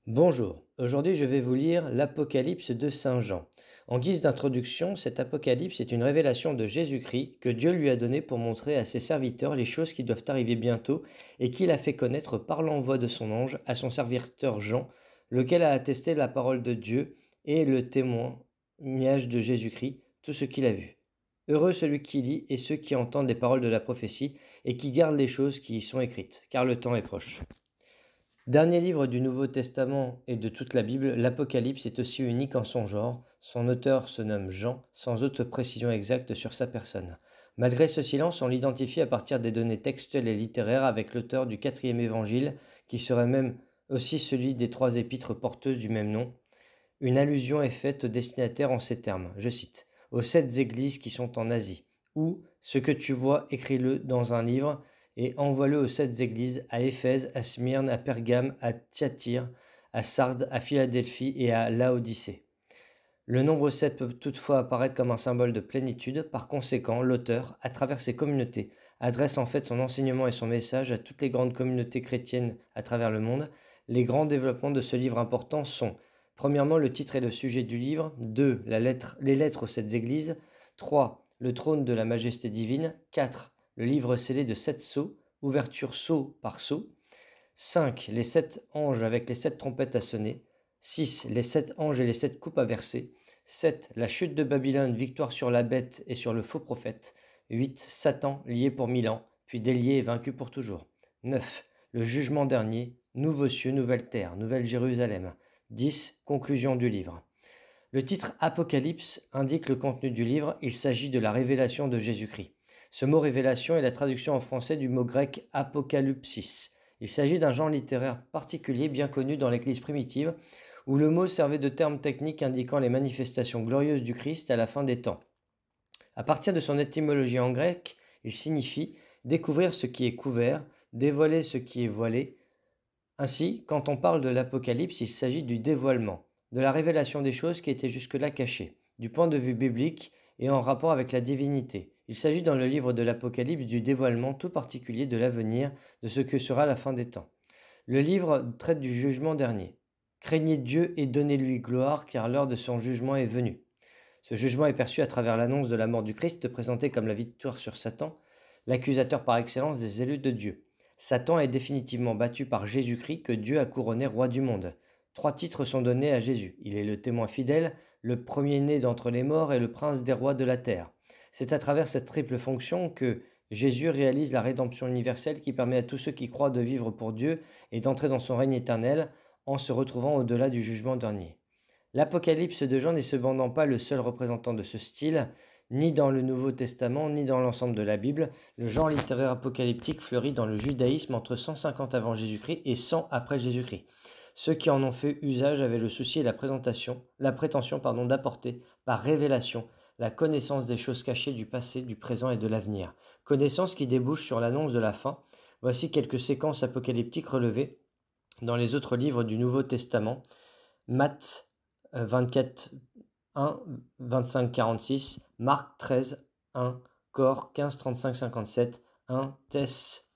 Bonjour, aujourd'hui je vais vous lire l'Apocalypse de Saint Jean. En guise d'introduction, cet Apocalypse est une révélation de Jésus-Christ que Dieu lui a donnée pour montrer à ses serviteurs les choses qui doivent arriver bientôt et qu'il a fait connaître par l'envoi de son ange à son serviteur Jean, lequel a attesté la parole de Dieu et le témoignage de Jésus-Christ, tout ce qu'il a vu. Heureux celui qui lit et ceux qui entendent les paroles de la prophétie et qui gardent les choses qui y sont écrites, car le temps est proche. Dernier livre du Nouveau Testament et de toute la Bible, l'Apocalypse est aussi unique en son genre. Son auteur se nomme Jean, sans autre précision exacte sur sa personne. Malgré ce silence, on l'identifie à partir des données textuelles et littéraires avec l'auteur du 4e évangile, qui serait même aussi celui des 3 épîtres porteuses du même nom. Une allusion est faite au destinataire en ces termes, je cite, « aux 7 églises qui sont en Asie » ou « ce que tu vois, écris-le dans un livre » et envoie-le aux 7 églises, à Éphèse, à Smyrne, à Pergame, à Thyatire, à Sardes, à Philadelphie et à Laodicée. Le nombre 7 peut toutefois apparaître comme un symbole de plénitude. Par conséquent, l'auteur, à travers ses communautés, adresse en fait son enseignement et son message à toutes les grandes communautés chrétiennes à travers le monde. Les grands développements de ce livre important sont, premièrement, le titre et le sujet du livre, 2. Les lettres aux 7 églises, 3. Le trône de la majesté divine, 4. Le livre scellé de 7 sceaux, ouverture sceau par sceau. 5. Les 7 anges avec les 7 trompettes à sonner. 6. Les 7 anges et les 7 coupes à verser. 7. La chute de Babylone, victoire sur la bête et sur le faux prophète. 8. Satan, lié pour 1000 ans, puis délié et vaincu pour toujours. 9. Le jugement dernier, nouveaux cieux, nouvelle terre, nouvelle Jérusalem. 10. Conclusion du livre. Le titre Apocalypse indique le contenu du livre, il s'agit de la révélation de Jésus-Christ. Ce mot révélation est la traduction en français du mot grec apocalypsis. Il s'agit d'un genre littéraire particulier bien connu dans l'Église primitive, où le mot servait de terme technique indiquant les manifestations glorieuses du Christ à la fin des temps. À partir de son étymologie en grec, il signifie découvrir ce qui est couvert, dévoiler ce qui est voilé. Ainsi, quand on parle de l'Apocalypse, il s'agit du dévoilement, de la révélation des choses qui étaient jusque-là cachées, du point de vue biblique et en rapport avec la divinité. Il s'agit dans le livre de l'Apocalypse du dévoilement tout particulier de l'avenir, de ce que sera la fin des temps. Le livre traite du jugement dernier. Craignez Dieu et donnez-lui gloire, car l'heure de son jugement est venue. Ce jugement est perçu à travers l'annonce de la mort du Christ, présenté comme la victoire sur Satan, l'accusateur par excellence des élus de Dieu. Satan est définitivement battu par Jésus-Christ que Dieu a couronné roi du monde. 3 titres sont donnés à Jésus. Il est le témoin fidèle, le premier-né d'entre les morts et le prince des rois de la terre. C'est à travers cette triple fonction que Jésus réalise la rédemption universelle qui permet à tous ceux qui croient de vivre pour Dieu et d'entrer dans son règne éternel en se retrouvant au-delà du jugement dernier. L'Apocalypse de Jean n'est cependant pas le seul représentant de ce style, ni dans le Nouveau Testament, ni dans l'ensemble de la Bible. Le genre littéraire apocalyptique fleurit dans le judaïsme entre 150 avant Jésus-Christ et 100 après Jésus-Christ. Ceux qui en ont fait usage avaient le souci et la prétention d'apporter, par révélation, la connaissance des choses cachées du passé, du présent et de l'avenir. Connaissance qui débouche sur l'annonce de la fin. Voici quelques séquences apocalyptiques relevées dans les autres livres du Nouveau Testament. Matthieu 24, 1, 25, 46, Marc 13, 1, Cor 15, 35, 57, 1, Thess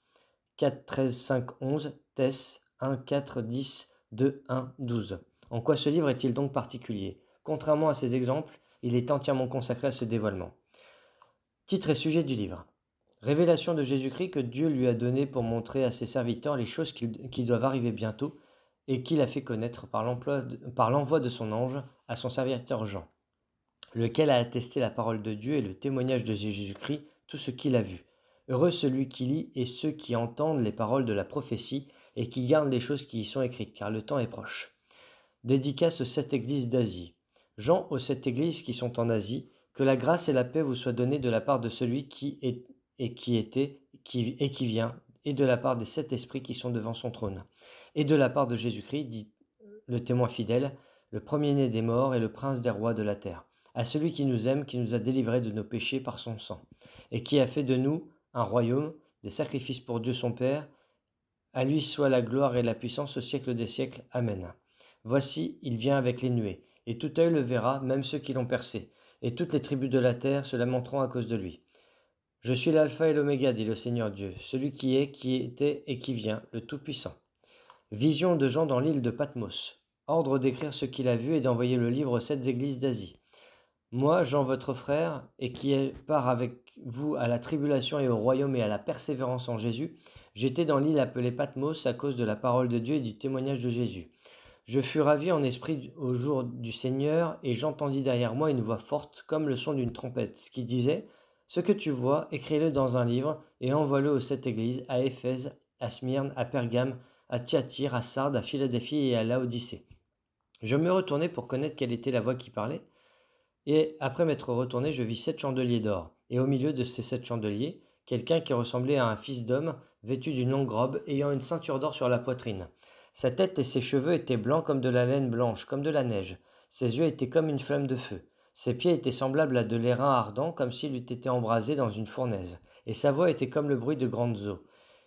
4, 13, 5, 11, Thess 1, 4, 10, 2, 1, 12. En quoi ce livre est-il donc particulier? Contrairement à ces exemples, il est entièrement consacré à ce dévoilement. Titre et sujet du livre. Révélation de Jésus-Christ que Dieu lui a donné pour montrer à ses serviteurs les choses qui doivent arriver bientôt et qu'il a fait connaître par l'envoi de son ange à son serviteur Jean, lequel a attesté la parole de Dieu et le témoignage de Jésus-Christ, tout ce qu'il a vu. Heureux celui qui lit et ceux qui entendent les paroles de la prophétie et qui gardent les choses qui y sont écrites, car le temps est proche. Dédicace aux 7 églises d'Asie. Jean aux 7 églises qui sont en Asie, que la grâce et la paix vous soient données de la part de celui qui est et qui était et qui vient, et de la part des 7 esprits qui sont devant son trône, et de la part de Jésus-Christ, dit le témoin fidèle, le premier-né des morts et le prince des rois de la terre, à celui qui nous aime, qui nous a délivrés de nos péchés par son sang, et qui a fait de nous un royaume, des sacrifices pour Dieu son Père. À lui soit la gloire et la puissance au siècle des siècles. Amen. Voici, il vient avec les nuées, et tout œil le verra, même ceux qui l'ont percé, et toutes les tribus de la terre se lamenteront à cause de lui. Je suis l'alpha et l'oméga, dit le Seigneur Dieu, celui qui est, qui était et qui vient, le Tout-Puissant. Vision de Jean dans l'île de Patmos. ordre d'écrire ce qu'il a vu et d'envoyer le livre aux 7 églises d'Asie. Moi, Jean, votre frère, et qui est part avec vous à la tribulation et au royaume et à la persévérance en Jésus, j'étais dans l'île appelée Patmos à cause de la parole de Dieu et du témoignage de Jésus. Je fus ravi en esprit au jour du Seigneur, et j'entendis derrière moi une voix forte, comme le son d'une trompette, qui disait, « Ce que tu vois, écris-le dans un livre, et envoie-le aux 7 églises, à Éphèse, à Smyrne, à Pergame, à Thyatire, à Sardes, à Philadelphie et à Laodicée. » Je me retournai pour connaître quelle était la voix qui parlait, et après m'être retourné, je vis 7 chandeliers d'or, et au milieu de ces 7 chandeliers, quelqu'un qui ressemblait à un fils d'homme, vêtu d'une longue robe, ayant une ceinture d'or sur la poitrine. Sa tête et ses cheveux étaient blancs comme de la laine blanche, comme de la neige. Ses yeux étaient comme une flamme de feu. Ses pieds étaient semblables à de l'airain ardent, comme s'il eût été embrasé dans une fournaise. Et sa voix était comme le bruit de grandes eaux.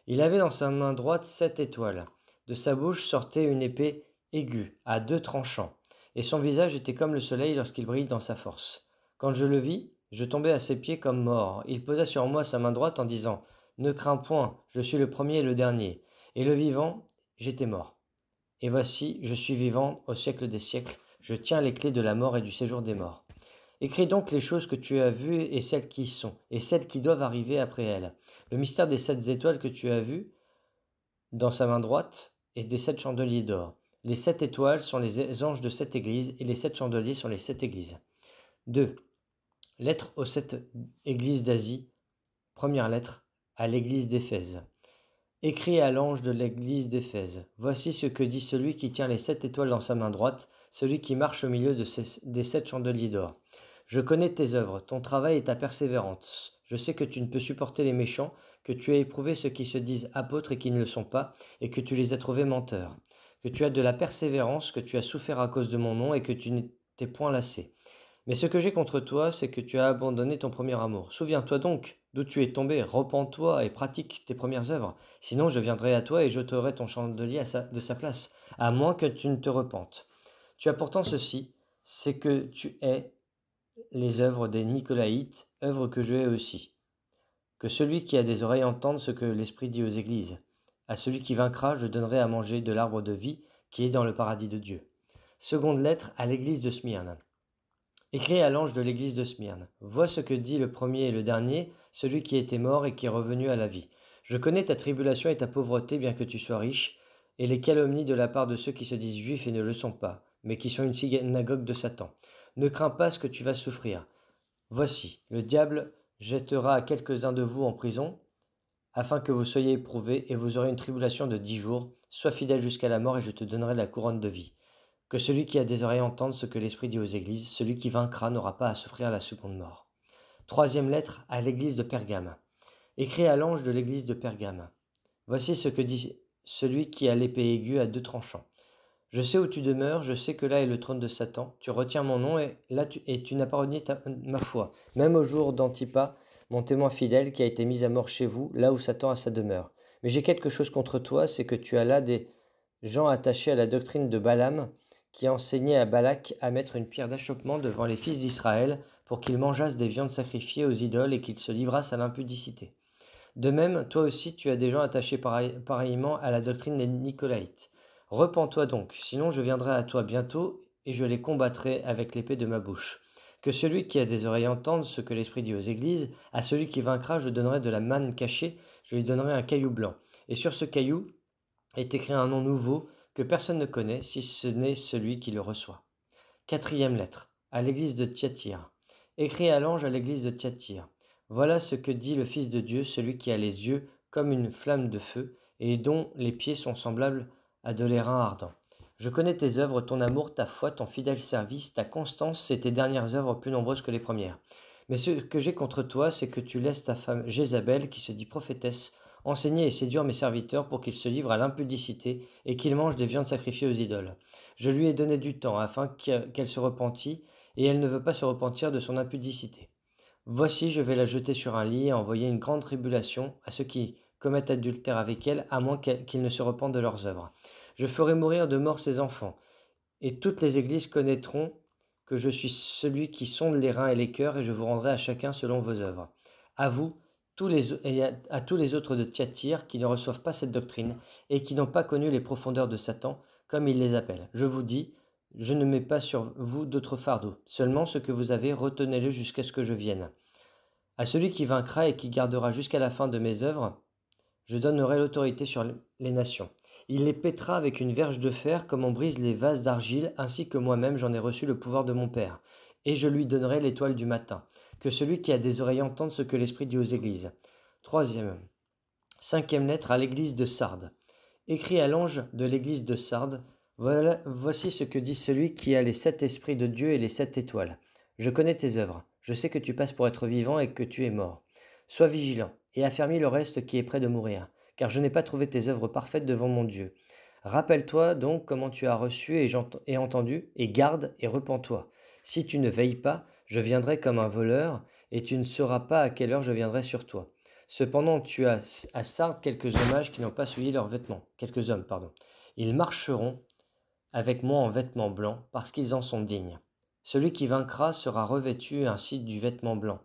Il avait dans sa main droite 7 étoiles. De sa bouche sortait une épée aiguë, à 2 tranchants. Et son visage était comme le soleil lorsqu'il brille dans sa force. Quand je le vis, je tombai à ses pieds comme mort. Il posa sur moi sa main droite en disant, « Ne crains point, je suis le premier et le dernier. » Et le vivant, j'étais mort. Et voici, je suis vivant au siècle des siècles, je tiens les clés de la mort et du séjour des morts. Écris donc les choses que tu as vues et celles qui y sont, et celles qui doivent arriver après elles. Le mystère des 7 étoiles que tu as vues dans sa main droite et des 7 chandeliers d'or. Les 7 étoiles sont les anges de 7 églises, et les 7 chandeliers sont les 7 églises. 2. Lettre aux 7 églises d'Asie. Première lettre à l'église d'Éphèse. Écrit à l'ange de l'église d'Éphèse. Voici ce que dit celui qui tient les 7 étoiles dans sa main droite, celui qui marche au milieu des 7 chandeliers d'or. Je connais tes œuvres, ton travail et ta persévérance. Je sais que tu ne peux supporter les méchants, que tu as éprouvé ceux qui se disent apôtres et qui ne le sont pas, et que tu les as trouvés menteurs. Que tu as de la persévérance, que tu as souffert à cause de mon nom, et que tu n'étais point lassé. Mais ce que j'ai contre toi, c'est que tu as abandonné ton premier amour. Souviens-toi donc d'où tu es tombé, repens-toi et pratique tes premières œuvres. Sinon, je viendrai à toi et j'ôterai ton chandelier de sa place, à moins que tu ne te repentes. Tu as pourtant ceci, c'est que tu hais les œuvres des Nicolaïtes, œuvres que je hais aussi. Que celui qui a des oreilles entende ce que l'Esprit dit aux églises. À celui qui vaincra, je donnerai à manger de l'arbre de vie qui est dans le paradis de Dieu. Seconde lettre à l'église de Smyrne. Écrit à l'ange de l'église de Smyrne. Vois ce que dit le premier et le dernier, celui qui était mort et qui est revenu à la vie. Je connais ta tribulation et ta pauvreté, bien que tu sois riche, et les calomnies de la part de ceux qui se disent juifs et ne le sont pas, mais qui sont une synagogue de Satan. Ne crains pas ce que tu vas souffrir. Voici, le diable jettera quelques-uns de vous en prison, afin que vous soyez éprouvés, et vous aurez une tribulation de 10 jours. Sois fidèle jusqu'à la mort, et je te donnerai la couronne de vie. Que celui qui a des oreilles entende ce que l'Esprit dit aux églises, celui qui vaincra n'aura pas à souffrir la seconde mort. Troisième lettre à l'église de Pergame. Écrit à l'ange de l'église de Pergame. Voici ce que dit celui qui a l'épée aiguë à 2 tranchants. Je sais où tu demeures, je sais que là est le trône de Satan. Tu retiens mon nom et tu n'as pas renié ma foi, même au jour d'Antipas, mon témoin fidèle qui a été mis à mort chez vous, là où Satan a sa demeure. Mais j'ai quelque chose contre toi, c'est que tu as là des gens attachés à la doctrine de Balaam, qui enseignait à Balak à mettre une pierre d'achoppement devant les fils d'Israël pour qu'ils mangeassent des viandes sacrifiées aux idoles et qu'ils se livrassent à l'impudicité. De même, toi aussi tu as des gens attachés pareillement à la doctrine des Nicolaïtes. Repens-toi donc, sinon je viendrai à toi bientôt et je les combattrai avec l'épée de ma bouche. Que celui qui a des oreilles entende ce que l'Esprit dit aux églises, à celui qui vaincra je donnerai de la manne cachée, je lui donnerai un caillou blanc. Et sur ce caillou est écrit un nom nouveau que personne ne connaît, si ce n'est celui qui le reçoit. Quatrième lettre, à l'église de Thyatire. Écrit à l'ange à l'église de Thyatire. Voilà ce que dit le Fils de Dieu, celui qui a les yeux comme une flamme de feu, et dont les pieds sont semblables à de l'airain ardent. Je connais tes œuvres, ton amour, ta foi, ton fidèle service, ta constance et tes dernières œuvres plus nombreuses que les premières. Mais ce que j'ai contre toi, c'est que tu laisses ta femme Jézabel, qui se dit prophétesse, enseigner et séduire mes serviteurs pour qu'ils se livrent à l'impudicité et qu'ils mangent des viandes sacrifiées aux idoles. Je lui ai donné du temps afin qu'elle se repentît, et elle ne veut pas se repentir de son impudicité. Voici, je vais la jeter sur un lit et envoyer une grande tribulation à ceux qui commettent adultère avec elle, à moins qu'ils ne se repentent de leurs œuvres. Je ferai mourir de mort ses enfants, et toutes les églises connaîtront que je suis celui qui sonde les reins et les cœurs, et je vous rendrai à chacun selon vos œuvres. À vous, et à tous les autres de Thyatire qui ne reçoivent pas cette doctrine, et qui n'ont pas connu les profondeurs de Satan, comme il les appelle. Je vous dis, je ne mets pas sur vous d'autres fardeaux. Seulement ce que vous avez, retenez-le jusqu'à ce que je vienne. À celui qui vaincra et qui gardera jusqu'à la fin de mes œuvres, je donnerai l'autorité sur les nations. Il les pétera avec une verge de fer comme on brise les vases d'argile, ainsi que moi-même j'en ai reçu le pouvoir de mon Père. Et je lui donnerai l'étoile du matin. Que celui qui a des oreilles entende ce que l'Esprit dit aux églises. Cinquième lettre à l'église de Sardes. Écrit à l'ange de l'église de Sardes, voici ce que dit celui qui a les 7 esprits de Dieu et les 7 étoiles. Je connais tes œuvres, je sais que tu passes pour être vivant et que tu es mort. Sois vigilant et affermis le reste qui est près de mourir, car je n'ai pas trouvé tes œuvres parfaites devant mon Dieu. Rappelle-toi donc comment tu as reçu et entendu, et garde et repens-toi. Si tu ne veilles pas, je viendrai comme un voleur, et tu ne sauras pas à quelle heure je viendrai sur toi. Cependant, tu as à Sardes quelques hommages qui n'ont pas souillé leurs vêtements. Quelques hommes, pardon. Ils marcheront avec moi en vêtements blancs, parce qu'ils en sont dignes. Celui qui vaincra sera revêtu ainsi du vêtement blanc.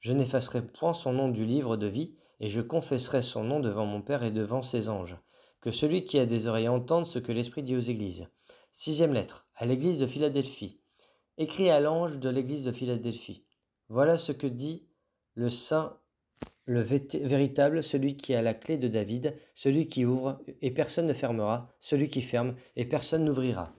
Je n'effacerai point son nom du livre de vie, et je confesserai son nom devant mon Père et devant ses anges. Que celui qui a des oreilles entende ce que l'Esprit dit aux églises. Sixième lettre, à l'église de Philadelphie. Écrit à l'ange de l'église de Philadelphie. Voilà ce que dit le Saint, le véritable, celui qui a la clé de David, celui qui ouvre, et personne ne fermera, celui qui ferme, et personne n'ouvrira.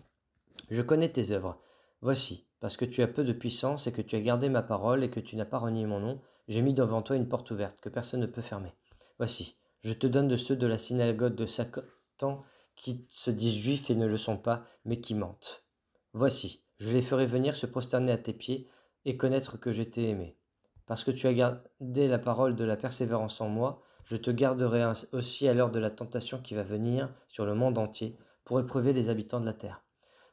Je connais tes œuvres. Voici, parce que tu as peu de puissance et que tu as gardé ma parole et que tu n'as pas renié mon nom, j'ai mis devant toi une porte ouverte que personne ne peut fermer. Voici, je te donne de ceux de la synagogue de Satan qui se disent juifs et ne le sont pas, mais qui mentent. Voici, je les ferai venir se prosterner à tes pieds et connaître que je t'ai aimé. Parce que tu as gardé la parole de la persévérance en moi, je te garderai aussi à l'heure de la tentation qui va venir sur le monde entier pour éprouver les habitants de la terre.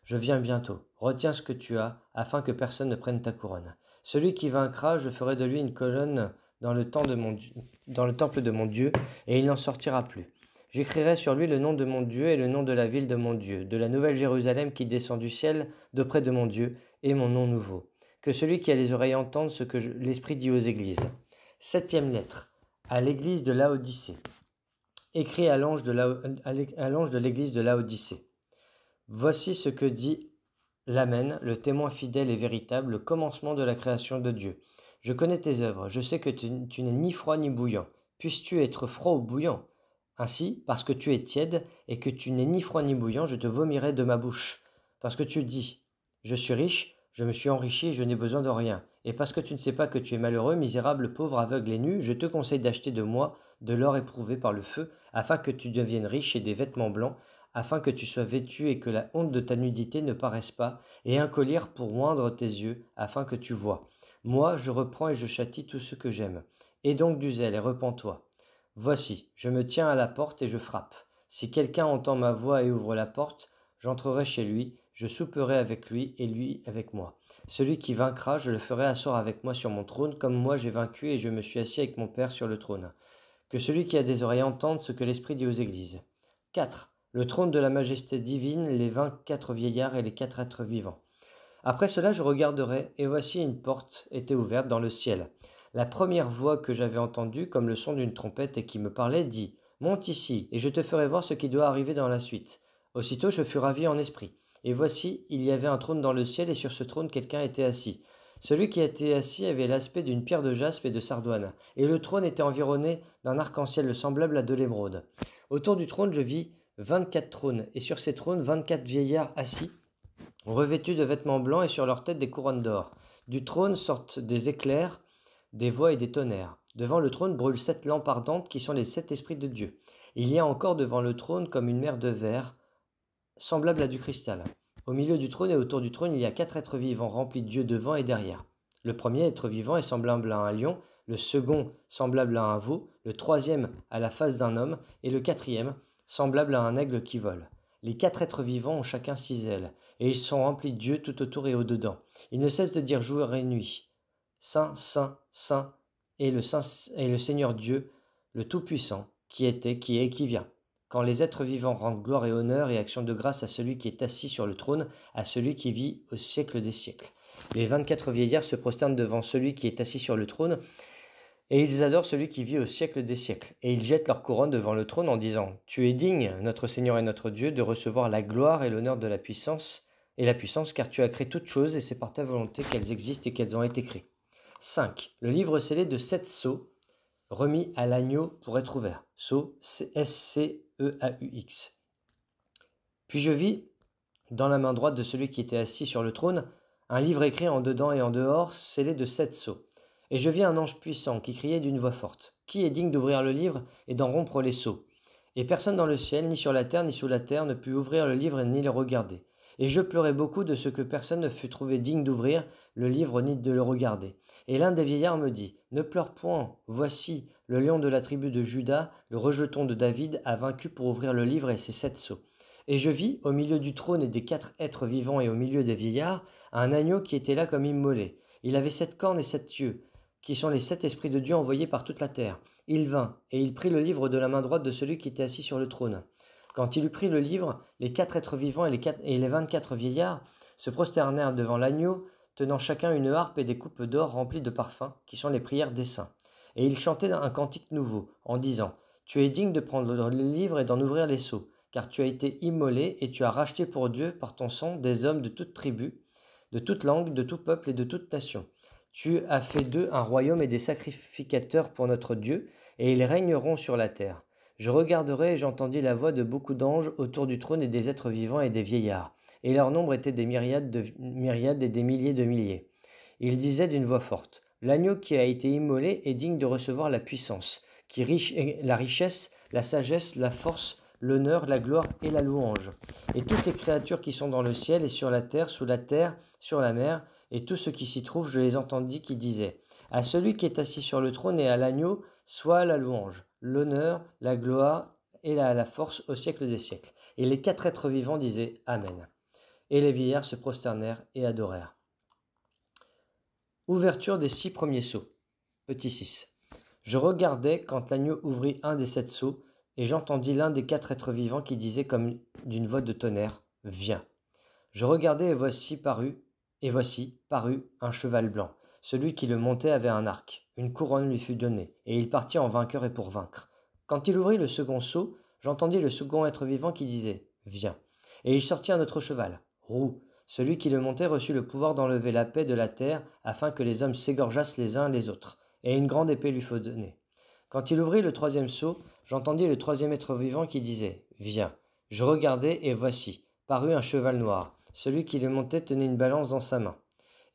Je viens bientôt, retiens ce que tu as, afin que personne ne prenne ta couronne. Celui qui vaincra, je ferai de lui une colonne dans le temple de mon Dieu, et il n'en sortira plus. J'écrirai sur lui le nom de mon Dieu et le nom de la ville de mon Dieu, de la nouvelle Jérusalem qui descend du ciel d'auprès de mon Dieu, et mon nom nouveau. Que celui qui a les oreilles entende ce que l'Esprit dit aux églises. Septième lettre, à l'église de Laodicée. Écrit à l'ange de l'église de Laodicée. Voici ce que dit l'Amen, le témoin fidèle et véritable, le commencement de la création de Dieu. Je connais tes œuvres, je sais que tu n'es ni froid ni bouillant. Puisses-tu être froid ou bouillant? Ainsi, parce que tu es tiède et que tu n'es ni froid ni bouillant, je te vomirai de ma bouche. Parce que tu dis, je suis riche, je me suis enrichi et je n'ai besoin de rien. Et parce que tu ne sais pas que tu es malheureux, misérable, pauvre, aveugle et nu, je te conseille d'acheter de moi de l'or éprouvé par le feu, afin que tu deviennes riche et des vêtements blancs, afin que tu sois vêtu et que la honte de ta nudité ne paraisse pas, et un collier pour oindre tes yeux, afin que tu vois. Moi, je reprends et je châtie tout ce que j'aime. Aie donc du zèle et repens-toi. Voici, je me tiens à la porte et je frappe. Si quelqu'un entend ma voix et ouvre la porte, j'entrerai chez lui, je souperai avec lui et lui avec moi. Celui qui vaincra, je le ferai asseoir avec moi sur mon trône, comme moi j'ai vaincu et je me suis assis avec mon Père sur le trône. Que celui qui a des oreilles entende ce que l'Esprit dit aux églises. 4. Le trône de la majesté divine, les 24 vieillards et les 4 êtres vivants. Après cela, je regarderai, et voici une porte était ouverte dans le ciel. La première voix que j'avais entendue, comme le son d'une trompette et qui me parlait, dit « Monte ici, et je te ferai voir ce qui doit arriver dans la suite. » Aussitôt je fus ravi en esprit. Et voici, il y avait un trône dans le ciel, et sur ce trône quelqu'un était assis. Celui qui était assis avait l'aspect d'une pierre de jaspe et de sardoine, et le trône était environné d'un arc-en-ciel semblable à de l'émeraude. Autour du trône, je vis 24 trônes, et sur ces trônes, 24 vieillards assis, revêtus de vêtements blancs et sur leurs têtes des couronnes d'or. Du trône sortent des éclairs, des voix et des tonnerres. Devant le trône brûlent 7 lampes ardentes qui sont les 7 esprits de Dieu. Il y a encore devant le trône comme une mer de verre, semblable à du cristal. Au milieu du trône et autour du trône, il y a 4 êtres vivants remplis de Dieu devant et derrière. Le premier être vivant est semblable à un lion, le second semblable à un veau, le troisième à la face d'un homme, et le quatrième semblable à un aigle qui vole. Les 4 êtres vivants ont chacun 6 ailes, et ils sont remplis de Dieu tout autour et au-dedans. Ils ne cessent de dire jour et nuit. Saint, Saint, Saint est le Seigneur Dieu, le Tout-Puissant, qui était, qui est et qui vient. Quand les êtres vivants rendent gloire et honneur et action de grâce à celui qui est assis sur le trône, à celui qui vit au siècle des siècles. Les 24 vieillards se prosternent devant celui qui est assis sur le trône Et ils adorent celui qui vit au siècle des siècles. Et ils jettent leur couronne devant le trône en disant, Tu es digne, notre Seigneur et notre Dieu, de recevoir la gloire et l'honneur de la puissance, car tu as créé toutes choses et c'est par ta volonté qu'elles existent et qu'elles ont été créées. 5. Le livre scellé de 7 sceaux, remis à l'agneau pour être ouvert. Sceaux, S-C-E-A-U-X. Puis je vis, dans la main droite de celui qui était assis sur le trône, un livre écrit en dedans et en dehors, scellé de 7 sceaux. Et je vis un ange puissant qui criait d'une voix forte. Qui est digne d'ouvrir le livre et d'en rompre les sceaux? Et personne dans le ciel, ni sur la terre, ni sous la terre, ne put ouvrir le livre ni le regarder. Et je pleurais beaucoup de ce que personne ne fut trouvé digne d'ouvrir le livre ni de le regarder. Et l'un des vieillards me dit, Ne pleure point, voici, le lion de la tribu de Juda, le rejeton de David, a vaincu pour ouvrir le livre et ses 7 sceaux. Et je vis, au milieu du trône et des 4 êtres vivants et au milieu des vieillards, un agneau qui était là comme immolé. Il avait 7 cornes et 7 yeux, qui sont les 7 esprits de Dieu envoyés par toute la terre. Il vint, et il prit le livre de la main droite de celui qui était assis sur le trône. Quand il eut pris le livre, les 4 êtres vivants et les 24 vieillards se prosternèrent devant l'agneau, tenant chacun une harpe et des coupes d'or remplies de parfums, qui sont les prières des saints. Et ils chantaient un cantique nouveau, en disant, Tu es digne de prendre le livre et d'en ouvrir les sceaux, car tu as été immolé et tu as racheté pour Dieu par ton sang des hommes de toute tribu, de toute langue, de tout peuple et de toute nation. Tu as fait d'eux un royaume et des sacrificateurs pour notre Dieu, et ils régneront sur la terre. Je regarderai et j'entendis la voix de beaucoup d'anges autour du trône et des êtres vivants et des vieillards, et leur nombre était des myriades et des milliers de milliers. Ils disaient d'une voix forte, L'agneau qui a été immolé est digne de recevoir la puissance, la richesse, la sagesse, la force, l'honneur, la gloire et la louange. Et toutes les créatures qui sont dans le ciel et sur la terre, sous la terre, sur la mer, et tout ce qui s'y trouve, je les entendis qui disaient, À celui qui est assis sur le trône et à l'agneau, soit la louange, l'honneur, la gloire et la force au siècle des siècles. Et les 4 êtres vivants disaient Amen. Et les vieillards se prosternèrent et adorèrent. Ouverture des 6 premiers sceaux. Petit 6. Je regardais quand l'agneau ouvrit un des 7 sceaux, et j'entendis l'un des 4 êtres vivants qui disait comme d'une voix de tonnerre, Viens. Je regardai et voici parut un cheval blanc. Celui qui le montait avait un arc. Une couronne lui fut donnée, et il partit en vainqueur et pour vaincre. Quand il ouvrit le second sceau, j'entendis le second être vivant qui disait, Viens. Et il sortit un autre cheval, roux. Celui qui le montait reçut le pouvoir d'enlever la paix de la terre, afin que les hommes s'égorgeassent les uns les autres. Et une grande épée lui fut donnée. Quand il ouvrit le troisième sceau, j'entendis le troisième être vivant qui disait, Viens. Je regardai, et voici, parut un cheval noir. Celui qui le montait tenait une balance dans sa main.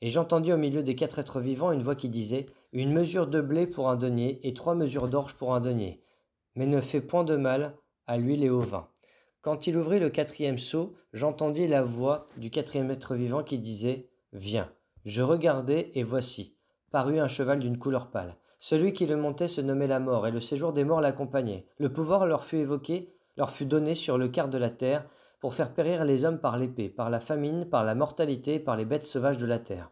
Et j'entendis au milieu des 4 êtres vivants une voix qui disait, Une mesure de blé pour un denier, et 3 mesures d'orge pour un denier. Mais ne fais point de mal à l'huile et au vin. Quand il ouvrit le 4e sceau, j'entendis la voix du 4e être vivant qui disait, Viens. Je regardai, et voici, parut un cheval d'une couleur pâle. Celui qui le montait se nommait la mort, et le séjour des morts l'accompagnait. Le pouvoir leur fut donné sur le quart de la terre, pour faire périr les hommes par l'épée, par la famine, par la mortalité, par les bêtes sauvages de la terre.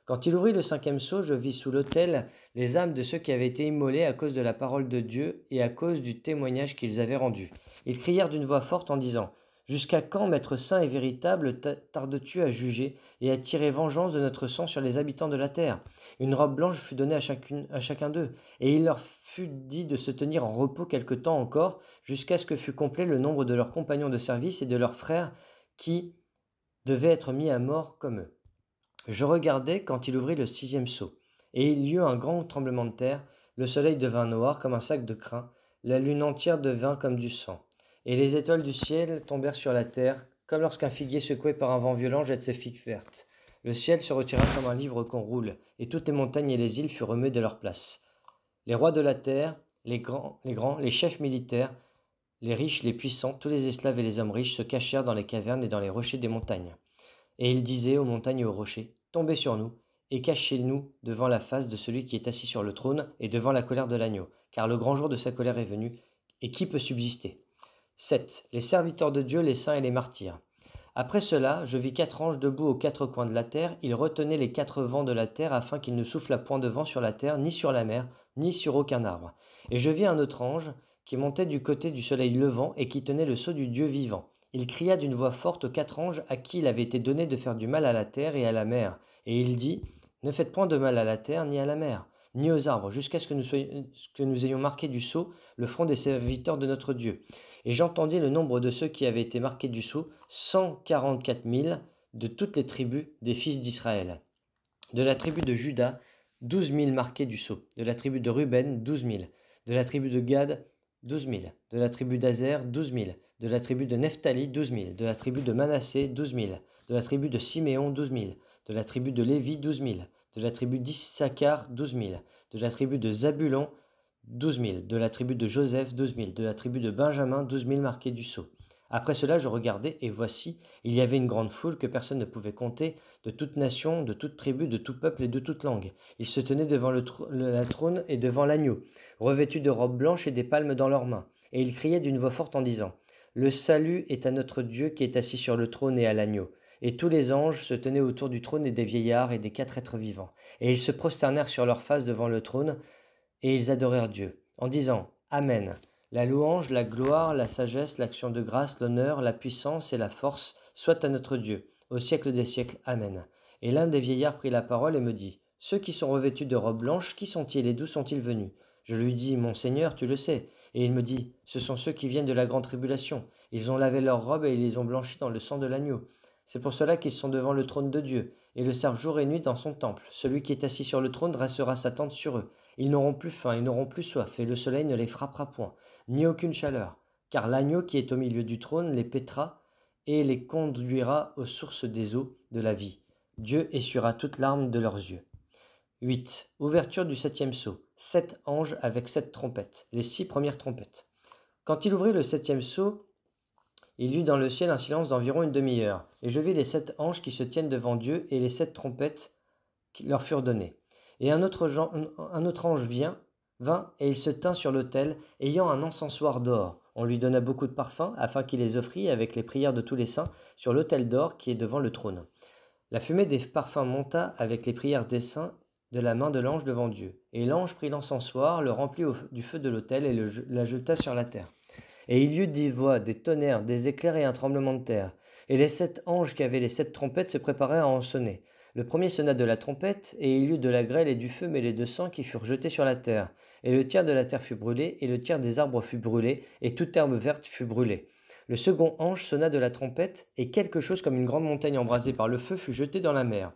Quand il ouvrit le 5e sceau, je vis sous l'autel les âmes de ceux qui avaient été immolés à cause de la parole de Dieu et à cause du témoignage qu'ils avaient rendu. Ils crièrent d'une voix forte en disant, Jusqu'à quand, Maître saint et véritable, tardes-tu à juger et à tirer vengeance de notre sang sur les habitants de la terre? Une robe blanche fut donnée à chacun d'eux, et il leur fut dit de se tenir en repos quelque temps encore, jusqu'à ce que fût complet le nombre de leurs compagnons de service et de leurs frères qui devaient être mis à mort comme eux. Je regardai quand il ouvrit le 6e sceau, et il y eut un grand tremblement de terre, le soleil devint noir comme un sac de crin, la lune entière devint comme du sang. Et les étoiles du ciel tombèrent sur la terre, comme lorsqu'un figuier secoué par un vent violent jette ses figues vertes. Le ciel se retira comme un livre qu'on roule, et toutes les montagnes et les îles furent remuées de leur place. Les rois de la terre, les grands, les chefs militaires, les riches, les puissants, tous les esclaves et les hommes riches se cachèrent dans les cavernes et dans les rochers des montagnes. Et ils disaient aux montagnes et aux rochers, Tombez sur nous, et cachez-nous devant la face de celui qui est assis sur le trône et devant la colère de l'agneau, car le grand jour de sa colère est venu, et qui peut subsister? 7. Les serviteurs de Dieu, les saints et les martyrs. Après cela, je vis 4 anges debout aux 4 coins de la terre. Ils retenaient les 4 vents de la terre afin qu'il ne soufflât point de vent sur la terre, ni sur la mer, ni sur aucun arbre. Et je vis un autre ange qui montait du côté du soleil levant et qui tenait le sceau du Dieu vivant. Il cria d'une voix forte aux 4 anges à qui il avait été donné de faire du mal à la terre et à la mer. Et il dit, Ne faites point de mal à la terre ni à la mer. ni aux arbres, jusqu'à ce que nous ayons marqué du sceau le front des serviteurs de notre Dieu. Et j'entendis le nombre de ceux qui avaient été marqués du sceau, 144 000 de toutes les tribus des fils d'Israël. De la tribu de Juda, 12 000 marqués du sceau. De la tribu de Ruben, 12 000. De la tribu de Gad, 12 000. De la tribu d'Azer, 12 000. De la tribu de Nephtali, 12 000. De la tribu de Manassé, 12 000. De la tribu de Siméon, 12 000. De la tribu de Lévi, 12 000. De la tribu d'Issachar, 12 000. De la tribu de Zabulon, 12 000. De la tribu de Joseph, 12 000. De la tribu de Benjamin, 12 000 marqués du sceau. Après cela, je regardai, et voici, il y avait une grande foule que personne ne pouvait compter, de toute nation, de toute tribu, de tout peuple et de toute langue. Ils se tenaient devant la trône et devant l'agneau, revêtus de robes blanches et des palmes dans leurs mains. Et ils criaient d'une voix forte en disant, « Le salut est à notre Dieu qui est assis sur le trône et à l'agneau. » Et tous les anges se tenaient autour du trône et des vieillards et des 4 êtres vivants. Et ils se prosternèrent sur leurs faces devant le trône, et ils adorèrent Dieu, en disant, « Amen. » La louange, la gloire, la sagesse, l'action de grâce, l'honneur, la puissance et la force soient à notre Dieu, au siècle des siècles. Amen. Et l'un des vieillards prit la parole et me dit, « Ceux qui sont revêtus de robes blanches, qui sont-ils et d'où sont-ils venus ?» Je lui dis, « Mon Seigneur, tu le sais. » Et il me dit, « Ce sont ceux qui viennent de la grande tribulation. Ils ont lavé leurs robes et ils les ont blanchies dans le sang de l'agneau. C'est pour cela qu'ils sont devant le trône de Dieu, et le servent jour et nuit dans son temple. Celui qui est assis sur le trône dressera sa tente sur eux. Ils n'auront plus faim, ils n'auront plus soif, et le soleil ne les frappera point, ni aucune chaleur, car l'agneau qui est au milieu du trône les paîtra et les conduira aux sources des eaux de la vie. Dieu essuiera toute larme de leurs yeux. 8. Ouverture du 7e sceau. 7 anges avec 7 trompettes, les 6 premières trompettes. Quand il ouvrit le 7e sceau, il y eut dans le ciel un silence d'environ une demi-heure, et je vis les 7 anges qui se tiennent devant Dieu et les 7 trompettes qui leur furent données. Et un autre ange vint, et il se tint sur l'autel, ayant un encensoir d'or. On lui donna beaucoup de parfums, afin qu'il les offrît avec les prières de tous les saints sur l'autel d'or qui est devant le trône. La fumée des parfums monta avec les prières des saints de la main de l'ange devant Dieu. Et l'ange prit l'encensoir, le remplit du feu de l'autel et la jeta sur la terre. Et il y eut des voix, des tonnerres, des éclairs et un tremblement de terre. Et les 7 anges qui avaient les 7 trompettes se préparaient à en sonner. Le premier sonna de la trompette, et il y eut de la grêle et du feu mêlés de sang qui furent jetés sur la terre. Et le tiers de la terre fut brûlé, et le tiers des arbres fut brûlé, et toute herbe verte fut brûlée. Le second ange sonna de la trompette, et quelque chose comme une grande montagne embrasée par le feu fut jeté dans la mer.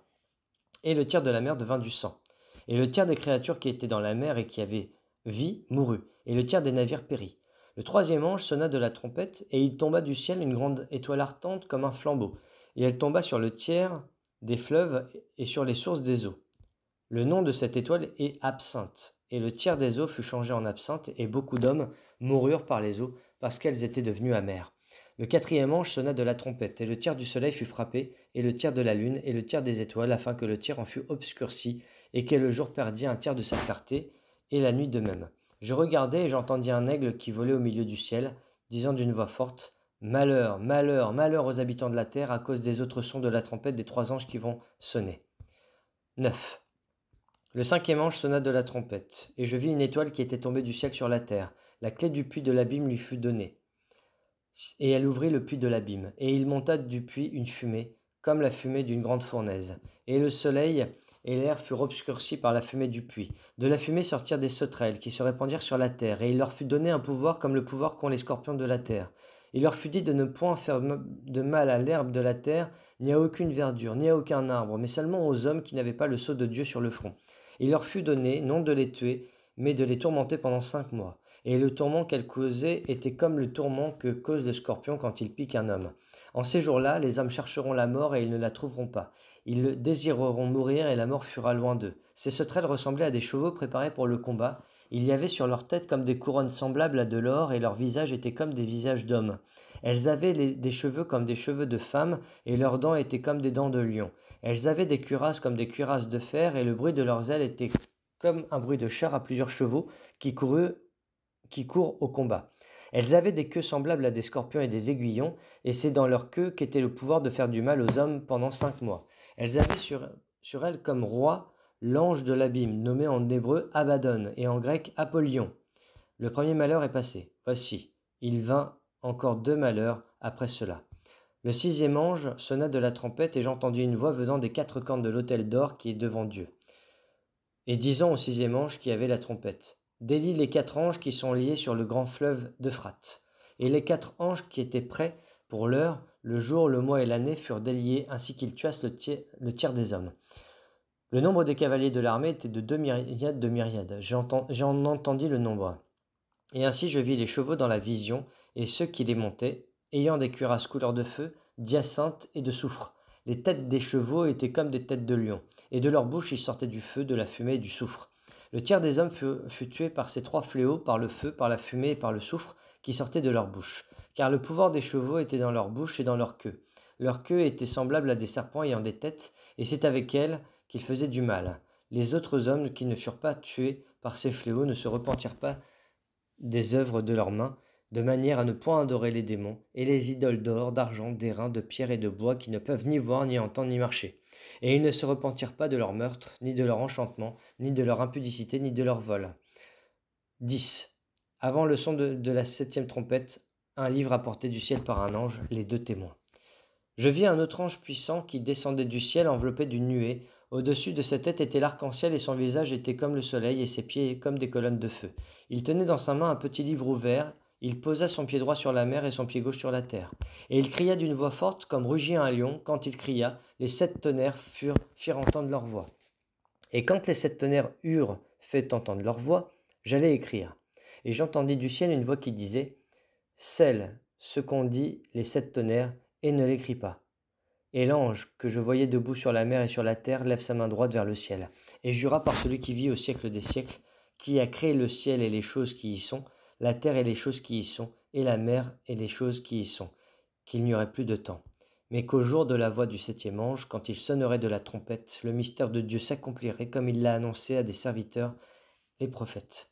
Et le tiers de la mer devint du sang. Et le tiers des créatures qui étaient dans la mer et qui avaient vie mourut, et le tiers des navires périt. Le troisième ange sonna de la trompette, et il tomba du ciel une grande étoile ardente comme un flambeau, et elle tomba sur le tiers des fleuves et sur les sources des eaux. Le nom de cette étoile est Absinthe, et le tiers des eaux fut changé en absinthe, et beaucoup d'hommes moururent par les eaux, parce qu'elles étaient devenues amères. Le quatrième ange sonna de la trompette, et le tiers du soleil fut frappé, et le tiers de la lune, et le tiers des étoiles, afin que le tiers en fût obscurci, et que le jour perdît un tiers de sa clarté, et la nuit de même. Je regardai, et j'entendis un aigle qui volait au milieu du ciel, disant d'une voix forte, « Malheur, malheur, malheur aux habitants de la terre, à cause des autres sons de la trompette des 3 anges qui vont sonner. » 9. Le cinquième ange sonna de la trompette, et je vis une étoile qui était tombée du ciel sur la terre. La clé du puits de l'abîme lui fut donnée, et elle ouvrit le puits de l'abîme, et il monta du puits une fumée, comme la fumée d'une grande fournaise. Et le soleil et l'air furent obscurcis par la fumée du puits. De la fumée sortirent des sauterelles qui se répandirent sur la terre, et il leur fut donné un pouvoir comme le pouvoir qu'ont les scorpions de la terre. Il leur fut dit de ne point faire de mal à l'herbe de la terre, ni à aucune verdure, ni à aucun arbre, mais seulement aux hommes qui n'avaient pas le sceau de Dieu sur le front. Il leur fut donné, non de les tuer, mais de les tourmenter pendant 5 mois. Et le tourment qu'elles causaient était comme le tourment que cause le scorpion quand il pique un homme. En ces jours-là, les hommes chercheront la mort et ils ne la trouveront pas. Ils désireront mourir et la mort fuira loin d'eux. Ces sauterelles ressemblaient à des chevaux préparés pour le combat. Il y avait sur leur tête comme des couronnes semblables à de l'or et leurs visages étaient comme des visages d'hommes. Elles avaient des cheveux comme des cheveux de femmes et leurs dents étaient comme des dents de lion. Elles avaient des cuirasses comme des cuirasses de fer et le bruit de leurs ailes était comme un bruit de char à plusieurs chevaux qui courent au combat. Elles avaient des queues semblables à des scorpions et des aiguillons, et c'est dans leur queue qu'était le pouvoir de faire du mal aux hommes pendant 5 mois. Elles avaient sur elles comme roi l'ange de l'abîme, nommé en hébreu Abaddon et en grec Apollyon. Le premier malheur est passé. Voici, il vint encore 2 malheurs après cela. Le 6e ange sonna de la trompette, et j'entendis une voix venant des 4 cornes de l'autel d'or qui est devant Dieu. et disant au sixième ange qui avait la trompette, délie les 4 anges qui sont liés sur le grand fleuve d'Euphrate. Et les 4 anges qui étaient prêts pour l'heure, le jour, le mois et l'année furent déliés, ainsi qu'ils tuassent le tiers des hommes. Le nombre des cavaliers de l'armée était de 2 myriades de myriades. J'en entendis le nombre. Et ainsi je vis les chevaux dans la vision, et ceux qui les montaient, ayant des cuirasses couleur de feu, d'hyacinthe et de soufre. Les têtes des chevaux étaient comme des têtes de lions, et de leur bouche il sortait du feu, de la fumée et du soufre. Le tiers des hommes fut tué par ces 3 fléaux, par le feu, par la fumée et par le soufre, qui sortaient de leur bouche. Car le pouvoir des chevaux était dans leur bouche et dans leur queue. Leur queue était semblable à des serpents ayant des têtes, et c'est avec elles qu'ils faisaient du mal. Les autres hommes qui ne furent pas tués par ces fléaux ne se repentirent pas des œuvres de leurs mains, de manière à ne point adorer les démons, et les idoles d'or, d'argent, d'airain, de pierre et de bois qui ne peuvent ni voir, ni entendre, ni marcher. Et ils ne se repentirent pas de leur meurtre, ni de leur enchantement, ni de leur impudicité, ni de leur vol. 10. Avant le son de la 7e trompette, un livre apporté du ciel par un ange, les 2 témoins. Je vis un autre ange puissant qui descendait du ciel enveloppé d'une nuée. Au-dessus de sa tête était l'arc-en-ciel et son visage était comme le soleil et ses pieds comme des colonnes de feu. Il tenait dans sa main un petit livre ouvert. Il posa son pied droit sur la mer et son pied gauche sur la terre. Et il cria d'une voix forte comme rugit un lion. Quand il cria, les 7 tonnerres firent entendre leur voix. Et quand les 7 tonnerres eurent fait entendre leur voix, j'allais écrire. Et j'entendis du ciel une voix qui disait « Scelle ce qu'ont dit les 7 tonnerres et ne l'écris pas. » Et l'ange que je voyais debout sur la mer et sur la terre lève sa main droite vers le ciel, et jura par celui qui vit au siècle des siècles, qui a créé le ciel et les choses qui y sont, la terre et les choses qui y sont, et la mer et les choses qui y sont, qu'il n'y aurait plus de temps. Mais qu'au jour de la voix du 7e ange, quand il sonnerait de la trompette, le mystère de Dieu s'accomplirait comme il l'a annoncé à des serviteurs, les prophètes.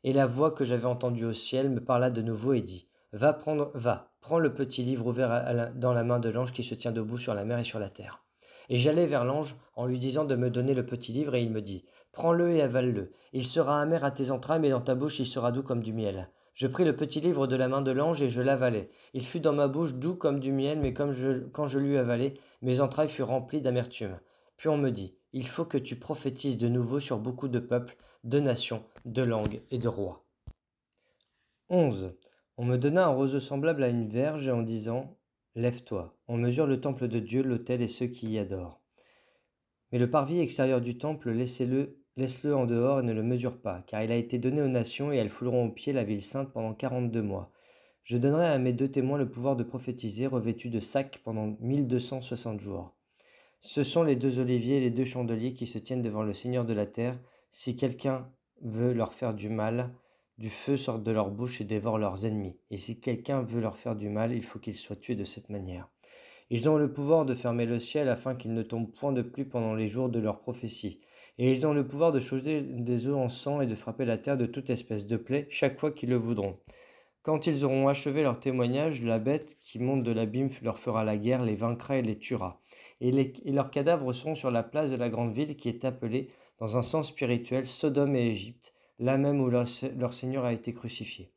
Et la voix que j'avais entendue au ciel me parla de nouveau et dit « Va, prends le petit livre ouvert dans la main de l'ange qui se tient debout sur la mer et sur la terre. » Et j'allai vers l'ange en lui disant de me donner le petit livre, et il me dit « Prends-le et avale-le. Il sera amer à tes entrailles, mais dans ta bouche il sera doux comme du miel. » Je pris le petit livre de la main de l'ange et je l'avalai. Il fut dans ma bouche doux comme du miel, mais quand je l'eus avalé, mes entrailles furent remplies d'amertume. Puis on me dit « Il faut que tu prophétises de nouveau sur beaucoup de peuples, de nations, de langues et de rois. » 11. On me donna un roseau semblable à une verge en disant « Lève-toi, on mesure le temple de Dieu, l'autel et ceux qui y adorent. Mais le parvis extérieur du temple, laisse-le en dehors et ne le mesure pas, car il a été donné aux nations et elles fouleront au pied la ville sainte pendant 42 mois. Je donnerai à mes 2 témoins le pouvoir de prophétiser, revêtus de sacs pendant 1260 jours. Ce sont les 2 oliviers et les 2 chandeliers qui se tiennent devant le Seigneur de la terre. Si quelqu'un veut leur faire du mal, du feu sort de leur bouche et dévore leurs ennemis. Et si quelqu'un veut leur faire du mal, il faut qu'il soit tué de cette manière. Ils ont le pouvoir de fermer le ciel afin qu'il ne tombe point de pluie pendant les jours de leur prophétie. Et ils ont le pouvoir de changer des eaux en sang et de frapper la terre de toute espèce de plaie chaque fois qu'ils le voudront. Quand ils auront achevé leur témoignage, la bête qui monte de l'abîme leur fera la guerre, les vaincra et les tuera. Et leurs cadavres seront sur la place de la grande ville qui est appelée, dans un sens spirituel, Sodome et Égypte, là même où leur Seigneur a été crucifié.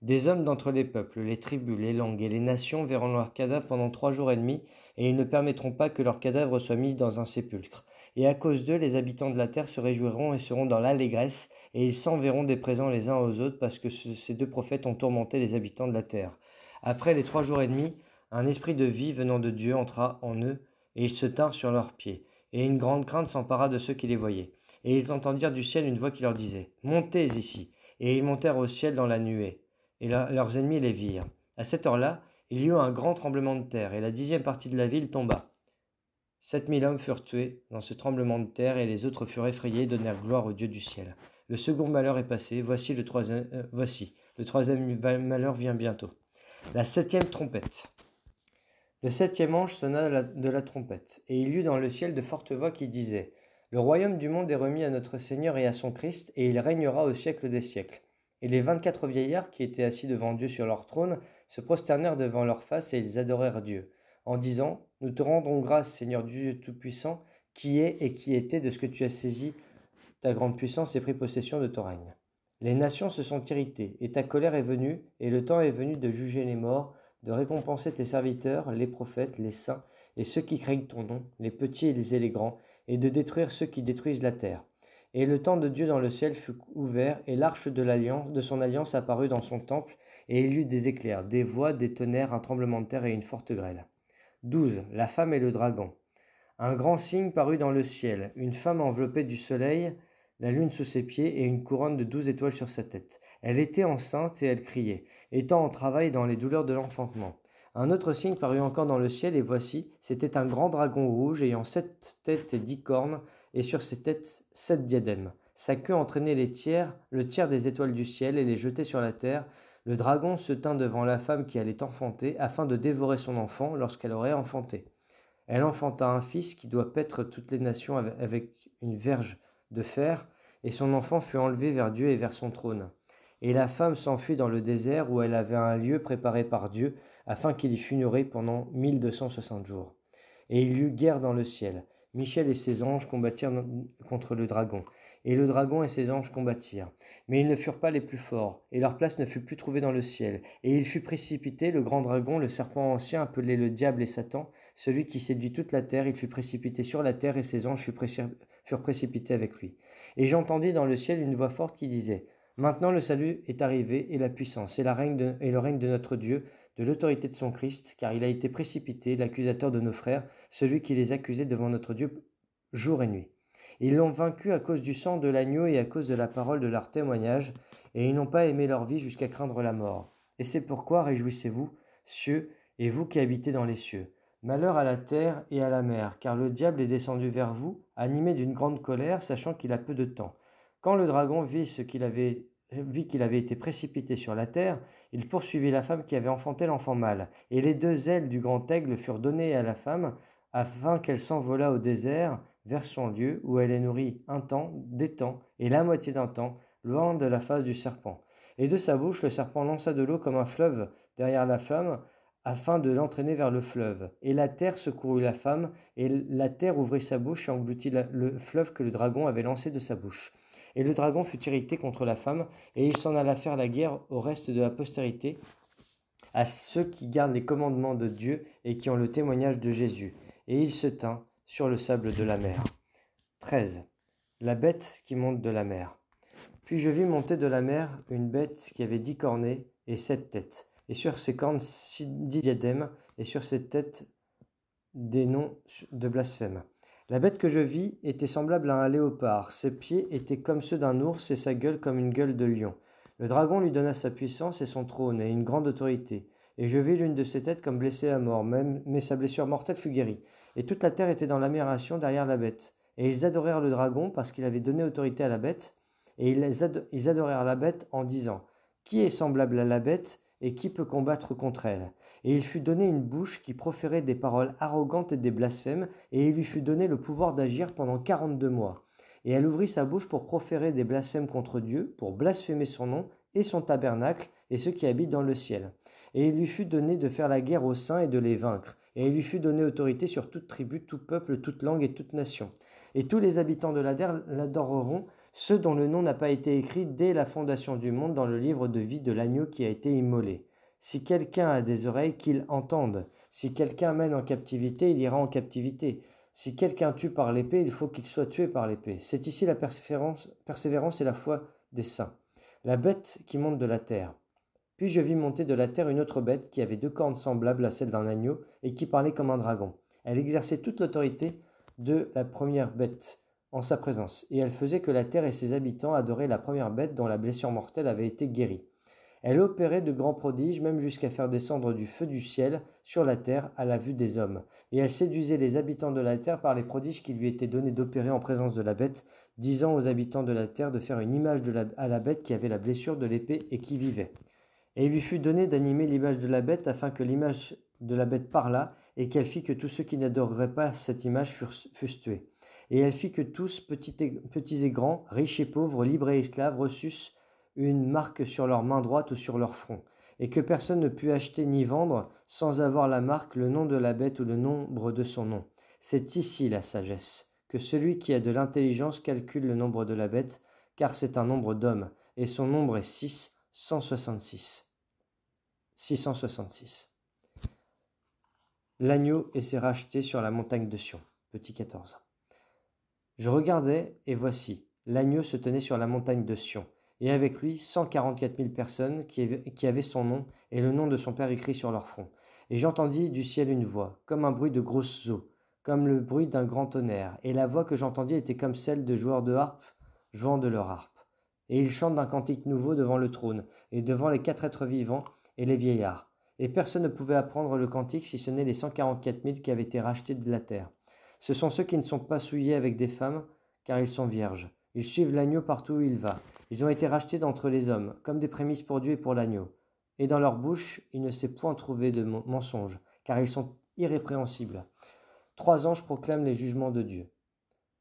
Des hommes d'entre les peuples, les tribus, les langues et les nations verront leurs cadavres pendant 3 jours et demi, et ils ne permettront pas que leurs cadavres soient mis dans un sépulcre. Et à cause d'eux, les habitants de la terre se réjouiront et seront dans l'allégresse, et ils s'enverront des présents les uns aux autres, parce que ces 2 prophètes ont tourmenté les habitants de la terre. Après les 3 jours et demi, un esprit de vie venant de Dieu entra en eux, et ils se tinrent sur leurs pieds. Et une grande crainte s'empara de ceux qui les voyaient. Et ils entendirent du ciel une voix qui leur disait « Montez ici !» Et ils montèrent au ciel dans la nuée. Et leurs ennemis les virent. À cette heure-là, il y eut un grand tremblement de terre, et la 10e partie de la ville tomba. 7000 hommes furent tués dans ce tremblement de terre, et les autres furent effrayés et donnèrent gloire au Dieu du ciel. Le second malheur est passé, voici le troisième malheur vient bientôt. La 7e trompette. Le 7e ange sonna de la trompette, et il y eut dans le ciel de fortes voix qui disaient « Le royaume du monde est remis à notre Seigneur et à son Christ, et il régnera au siècle des siècles. » Et les 24 vieillards qui étaient assis devant Dieu sur leur trône se prosternèrent devant leur face et ils adorèrent Dieu, en disant « Nous te rendons grâce, Seigneur Dieu Tout-Puissant, qui est et qui était de ce que tu as saisi ta grande puissance et pris possession de ton règne. Les nations se sont irritées, et ta colère est venue, et le temps est venu de juger les morts, de récompenser tes serviteurs, les prophètes, les saints, et ceux qui craignent ton nom, les petits et les grands, et de détruire ceux qui détruisent la terre. Et le temple de Dieu dans le ciel fut ouvert, et l'arche de son alliance apparut dans son temple, et il y eut des éclairs, des voix, des tonnerres, un tremblement de terre et une forte grêle. 12. La femme et le dragon. Un grand signe parut dans le ciel, une femme enveloppée du soleil, la lune sous ses pieds et une couronne de 12 étoiles sur sa tête. Elle était enceinte et elle criait, étant en travail dans les douleurs de l'enfantement. Un autre signe parut encore dans le ciel, et voici, c'était un grand dragon rouge ayant 7 têtes et 10 cornes, et sur ses têtes 7 diadèmes. Sa queue entraînait le tiers des étoiles du ciel et les jetait sur la terre. Le dragon se tint devant la femme qui allait enfanter, afin de dévorer son enfant lorsqu'elle aurait enfanté. Elle enfanta un fils qui doit paître toutes les nations avec une verge de fer, et son enfant fut enlevé vers Dieu et vers son trône. Et la femme s'enfuit dans le désert où elle avait un lieu préparé par Dieu, afin qu'il y fût nourri pendant 1260 jours. Et il y eut guerre dans le ciel. Michel et ses anges combattirent contre le dragon, et le dragon et ses anges combattirent. Mais ils ne furent pas les plus forts, et leur place ne fut plus trouvée dans le ciel. Et il fut précipité, le grand dragon, le serpent ancien, appelé le diable et Satan, celui qui séduit toute la terre. Il fut précipité sur la terre, et ses anges furent précipités avec lui. Et j'entendis dans le ciel une voix forte qui disait: Maintenant le salut est arrivé, et la puissance, et le règne de notre Dieu, de l'autorité de son Christ, car il a été précipité, l'accusateur de nos frères, celui qui les accusait devant notre Dieu jour et nuit. Ils l'ont vaincu à cause du sang de l'agneau et à cause de la parole de leur témoignage, et ils n'ont pas aimé leur vie jusqu'à craindre la mort. Et c'est pourquoi réjouissez-vous, cieux, et vous qui habitez dans les cieux. Malheur à la terre et à la mer, car le diable est descendu vers vous, animé d'une grande colère, sachant qu'il a peu de temps. Quand le dragon vit qu'il avait été précipité sur la terre, il poursuivit la femme qui avait enfanté l'enfant mâle, et les 2 ailes du grand aigle furent données à la femme, afin qu'elle s'envolât au désert vers son lieu, où elle est nourrie un temps, des temps, et la moitié d'un temps, loin de la face du serpent. Et de sa bouche le serpent lança de l'eau comme un fleuve derrière la femme, afin de l'entraîner vers le fleuve. Et la terre secourut la femme, et la terre ouvrit sa bouche et engloutit le fleuve que le dragon avait lancé de sa bouche. Et le dragon fut irrité contre la femme, et il s'en alla faire la guerre au reste de la postérité, à ceux qui gardent les commandements de Dieu et qui ont le témoignage de Jésus. Et il se tint sur le sable de la mer. 13. La bête qui monte de la mer. Puis je vis monter de la mer une bête qui avait 10 cornets et 7 têtes, et sur ses cornes 10 diadèmes, et sur ses têtes des noms de blasphème. La bête que je vis était semblable à un léopard, ses pieds étaient comme ceux d'un ours et sa gueule comme une gueule de lion. Le dragon lui donna sa puissance et son trône et une grande autorité. Et je vis l'une de ses têtes comme blessée à mort, mais sa blessure mortelle fut guérie. Et toute la terre était dans l'admiration derrière la bête. Et ils adorèrent le dragon parce qu'il avait donné autorité à la bête. Et ils adorèrent la bête en disant: Qui est semblable à la bête et qui peut combattre contre elle? Et il fut donné une bouche qui proférait des paroles arrogantes et des blasphèmes, et il lui fut donné le pouvoir d'agir pendant 42 mois. Et elle ouvrit sa bouche pour proférer des blasphèmes contre Dieu, pour blasphémer son nom et son tabernacle et ceux qui habitent dans le ciel. Et il lui fut donné de faire la guerre aux saints et de les vaincre. Et il lui fut donné autorité sur toute tribu, tout peuple, toute langue et toute nation. Et tous les habitants de la terre l'adoreront, ceux dont le nom n'a pas été écrit dès la fondation du monde dans le livre de vie de l'agneau qui a été immolé. Si quelqu'un a des oreilles, qu'il entende. Si quelqu'un mène en captivité, il ira en captivité. Si quelqu'un tue par l'épée, il faut qu'il soit tué par l'épée. C'est ici la persévérance et la foi des saints. La bête qui monte de la terre. Puis je vis monter de la terre une autre bête qui avait 2 cornes semblables à celles d'un agneau et qui parlait comme un dragon. Elle exerçait toute l'autorité de la première bête en sa présence, et elle faisait que la terre et ses habitants adoraient la première bête dont la blessure mortelle avait été guérie. Elle opérait de grands prodiges, même jusqu'à faire descendre du feu du ciel sur la terre à la vue des hommes. Et elle séduisait les habitants de la terre par les prodiges qui lui étaient donnés d'opérer en présence de la bête, disant aux habitants de la terre de faire une image à la bête qui avait la blessure de l'épée et qui vivait. Et il lui fut donné d'animer l'image de la bête, afin que l'image de la bête parlât, et qu'elle fit que tous ceux qui n'adoreraient pas cette image fussent tués. Et elle fit que tous, petits et grands, riches et pauvres, libres et esclaves, reçussent une marque sur leur main droite ou sur leur front, et que personne ne put acheter ni vendre sans avoir la marque, le nom de la bête ou le nombre de son nom. C'est ici la sagesse, que celui qui a de l'intelligence calcule le nombre de la bête, car c'est un nombre d'hommes, et son nombre est 666. L'agneau et ses rachetés sur la montagne de Sion. Petit 14. Je regardais, et voici, l'agneau se tenait sur la montagne de Sion, et avec lui 144 000 personnes qui avaient son nom et le nom de son Père écrit sur leur front. Et j'entendis du ciel une voix, comme un bruit de grosses eaux, comme le bruit d'un grand tonnerre, et la voix que j'entendis était comme celle de joueurs de harpe jouant de leur harpe. Et ils chantent d'un cantique nouveau devant le trône, et devant les 4 êtres vivants et les vieillards. Et personne ne pouvait apprendre le cantique si ce n'est les 144 000 qui avaient été rachetés de la terre. Ce sont ceux qui ne sont pas souillés avec des femmes, car ils sont vierges. Ils suivent l'agneau partout où il va. Ils ont été rachetés d'entre les hommes, comme des prémices pour Dieu et pour l'agneau. Et dans leur bouche, il ne s'est point trouvé de mensonge, car ils sont irrépréhensibles. 3 anges proclament les jugements de Dieu.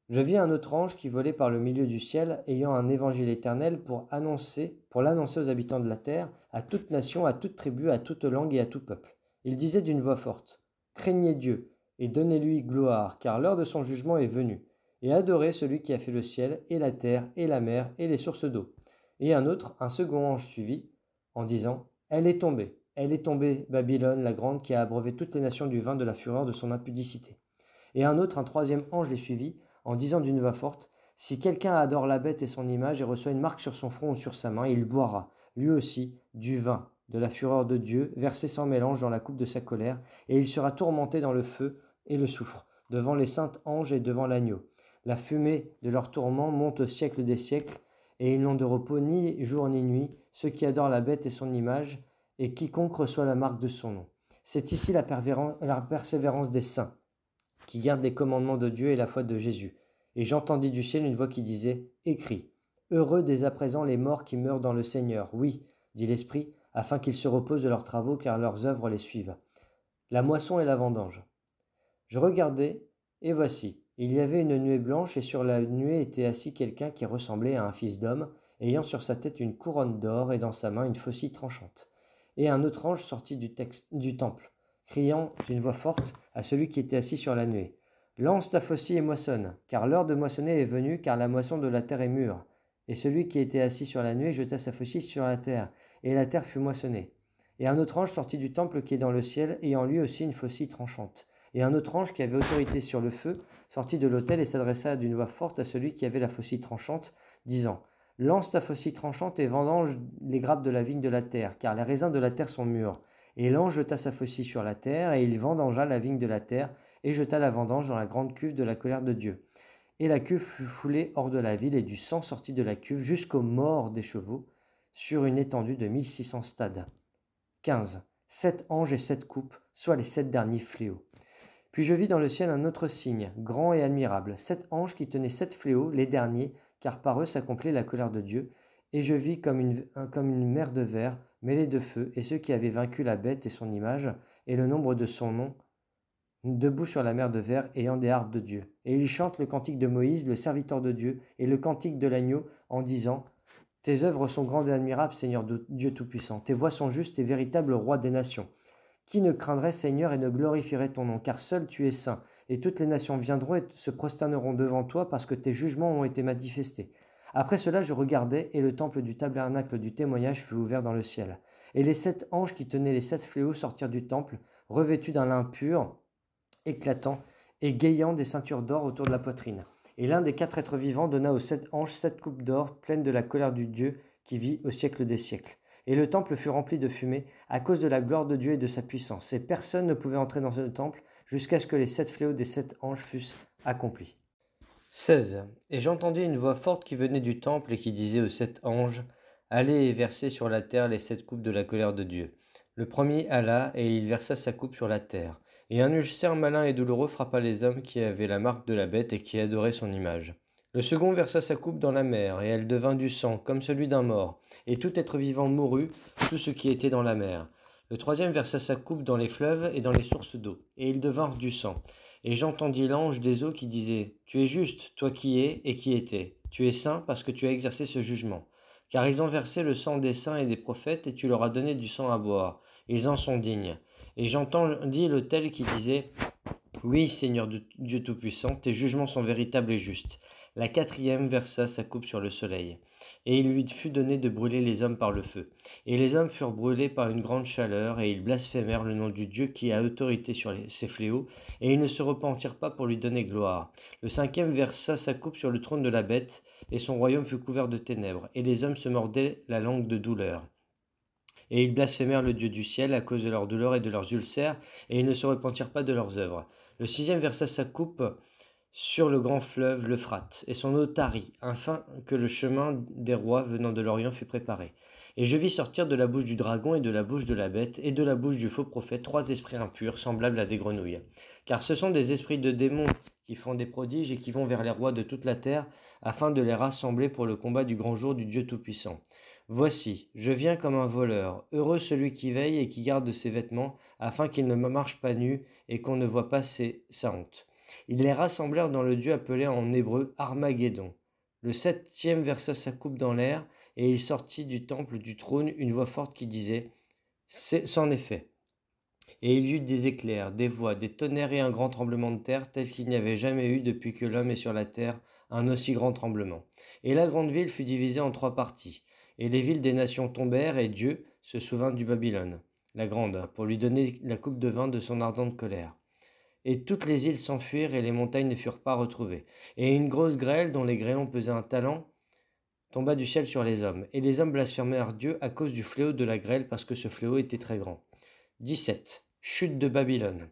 Je vis un autre ange qui volait par le milieu du ciel, ayant un évangile éternel pour l'annoncer aux habitants de la terre, à toute nation, à toute tribu, à toute langue et à tout peuple. Il disait d'une voix forte, « Craignez Dieu, et donnez-lui gloire, car l'heure de son jugement est venue, et adorez celui qui a fait le ciel, et la terre, et la mer, et les sources d'eau. » Et un second ange suivit, en disant, « Elle est tombée, Babylone la grande, qui a abreuvé toutes les nations du vin de la fureur de son impudicité. » Et un troisième ange les suivit, en disant d'une voix forte, « Si quelqu'un adore la bête et son image et reçoit une marque sur son front ou sur sa main, il boira, lui aussi, du vin de la fureur de Dieu, versé sans mélange dans la coupe de sa colère, et il sera tourmenté dans le feu et le soufre, devant les saints anges et devant l'agneau. La fumée de leur tourment monte au siècle des siècles, et ils n'ont de repos ni jour ni nuit, ceux qui adorent la bête et son image, et quiconque reçoit la marque de son nom. C'est ici la persévérance des saints, qui gardent les commandements de Dieu et la foi de Jésus. Et j'entendis du ciel une voix qui disait, « Écris, heureux dès à présent les morts qui meurent dans le Seigneur. Oui, dit l'Esprit, afin qu'ils se reposent de leurs travaux, car leurs œuvres les suivent. La moisson et la vendange. » Je regardai, et voici, il y avait une nuée blanche, et sur la nuée était assis quelqu'un qui ressemblait à un fils d'homme, ayant sur sa tête une couronne d'or et dans sa main une faucille tranchante. Et un autre ange sortit du temple, criant d'une voix forte à celui qui était assis sur la nuée, « Lance ta faucille et moissonne, car l'heure de moissonner est venue, car la moisson de la terre est mûre. » Et celui qui était assis sur la nuée jeta sa faucille sur la terre, et la terre fut moissonnée. Et un autre ange sortit du temple qui est dans le ciel, ayant lui aussi une faucille tranchante. Et un autre ange qui avait autorité sur le feu sortit de l'autel et s'adressa d'une voix forte à celui qui avait la faucille tranchante, disant, « Lance ta faucille tranchante et vendange les grappes de la vigne de la terre, car les raisins de la terre sont mûrs. » Et l'ange jeta sa faucille sur la terre, et il vendangea la vigne de la terre, et jeta la vendange dans la grande cuve de la colère de Dieu. Et la cuve fut foulée hors de la ville, et du sang sortit de la cuve jusqu'aux morts des chevaux, sur une étendue de 1600 stades. 15. 7 anges et 7 coupes, soit les 7 derniers fléaux. Puis je vis dans le ciel un autre signe, grand et admirable, 7 anges qui tenaient 7 fléaux, les derniers, car par eux s'accomplit la colère de Dieu. Et je vis comme une mer de verre, mêlée de feu, et ceux qui avaient vaincu la bête et son image, et le nombre de son nom, debout sur la mer de verre, ayant des harpes de Dieu. Et ils chantent le cantique de Moïse, le serviteur de Dieu, et le cantique de l'agneau, en disant, « Tes œuvres sont grandes et admirables, Seigneur Dieu Tout-Puissant. Tes voies sont justes et véritables, Roi des nations. Qui ne craindrait, Seigneur, et ne glorifierait ton nom, car seul tu es saint, et toutes les nations viendront et se prosterneront devant toi, parce que tes jugements ont été manifestés. » Après cela, je regardai, et le temple du tabernacle du témoignage fut ouvert dans le ciel. Et les 7 anges qui tenaient les 7 fléaux sortirent du temple, revêtus d'un lin pur, éclatant, et gayant des ceintures d'or autour de la poitrine. Et l'un des 4 êtres vivants donna aux 7 anges 7 coupes d'or, pleines de la colère du Dieu qui vit au siècle des siècles. Et le temple fut rempli de fumée, à cause de la gloire de Dieu et de sa puissance. Et personne ne pouvait entrer dans ce temple, jusqu'à ce que les 7 fléaux des 7 anges fussent accomplis. 16. Et j'entendis une voix forte qui venait du temple et qui disait aux 7 anges, « Allez et versez sur la terre les 7 coupes de la colère de Dieu. » Le premier alla, et il versa sa coupe sur la terre. Et un ulcère malin et douloureux frappa les hommes qui avaient la marque de la bête et qui adoraient son image. Le second versa sa coupe dans la mer, et elle devint du sang, comme celui d'un mort. Et tout être vivant mourut, tout ce qui était dans la mer. Le troisième versa sa coupe dans les fleuves et dans les sources d'eau, et ils devinrent du sang. Et j'entendis l'ange des eaux qui disait, « Tu es juste, toi qui es et qui étais. Tu es saint parce que tu as exercé ce jugement. Car ils ont versé le sang des saints et des prophètes, et tu leur as donné du sang à boire. Ils en sont dignes. » Et j'entendis l'autel qui disait, « Oui, Seigneur Dieu Tout-Puissant, tes jugements sont véritables et justes. La quatrième versa sa coupe sur le soleil, et il lui fut donné de brûler les hommes par le feu. Et les hommes furent brûlés par une grande chaleur, et ils blasphémèrent le nom du Dieu qui a autorité sur ces fléaux, et ils ne se repentirent pas pour lui donner gloire. Le cinquième versa sa coupe sur le trône de la bête, et son royaume fut couvert de ténèbres, et les hommes se mordaient la langue de douleur. Et ils blasphémèrent le Dieu du ciel à cause de leurs douleurs et de leurs ulcères, et ils ne se repentirent pas de leurs œuvres. Le sixième versa sa coupe sur le grand fleuve l'Euphrate, et son eau tarit, afin que le chemin des rois venant de l'Orient fût préparé. Et je vis sortir de la bouche du dragon et de la bouche de la bête et de la bouche du faux prophète 3 esprits impurs, semblables à des grenouilles. Car ce sont des esprits de démons qui font des prodiges et qui vont vers les rois de toute la terre, afin de les rassembler pour le combat du grand jour du Dieu Tout-Puissant. Voici, je viens comme un voleur. Heureux celui qui veille et qui garde ses vêtements, afin qu'il ne marche pas nu et qu'on ne voit pas sa honte. Ils les rassemblèrent dans le Dieu appelé en hébreu Armageddon. Le septième versa sa coupe dans l'air, et il sortit du temple du trône une voix forte qui disait « C'en est fait ». Et il y eut des éclairs, des voix, des tonnerres et un grand tremblement de terre, tel qu'il n'y avait jamais eu depuis que l'homme est sur la terre un aussi grand tremblement. Et la grande ville fut divisée en 3 parties, et les villes des nations tombèrent, et Dieu se souvint du Babylone, la grande, pour lui donner la coupe de vin de son ardente colère. Et toutes les îles s'enfuirent et les montagnes ne furent pas retrouvées. Et une grosse grêle, dont les grêlons pesaient un talent, tomba du ciel sur les hommes. Et les hommes blasphémèrent Dieu à cause du fléau de la grêle, parce que ce fléau était très grand. 17. Chute de Babylone.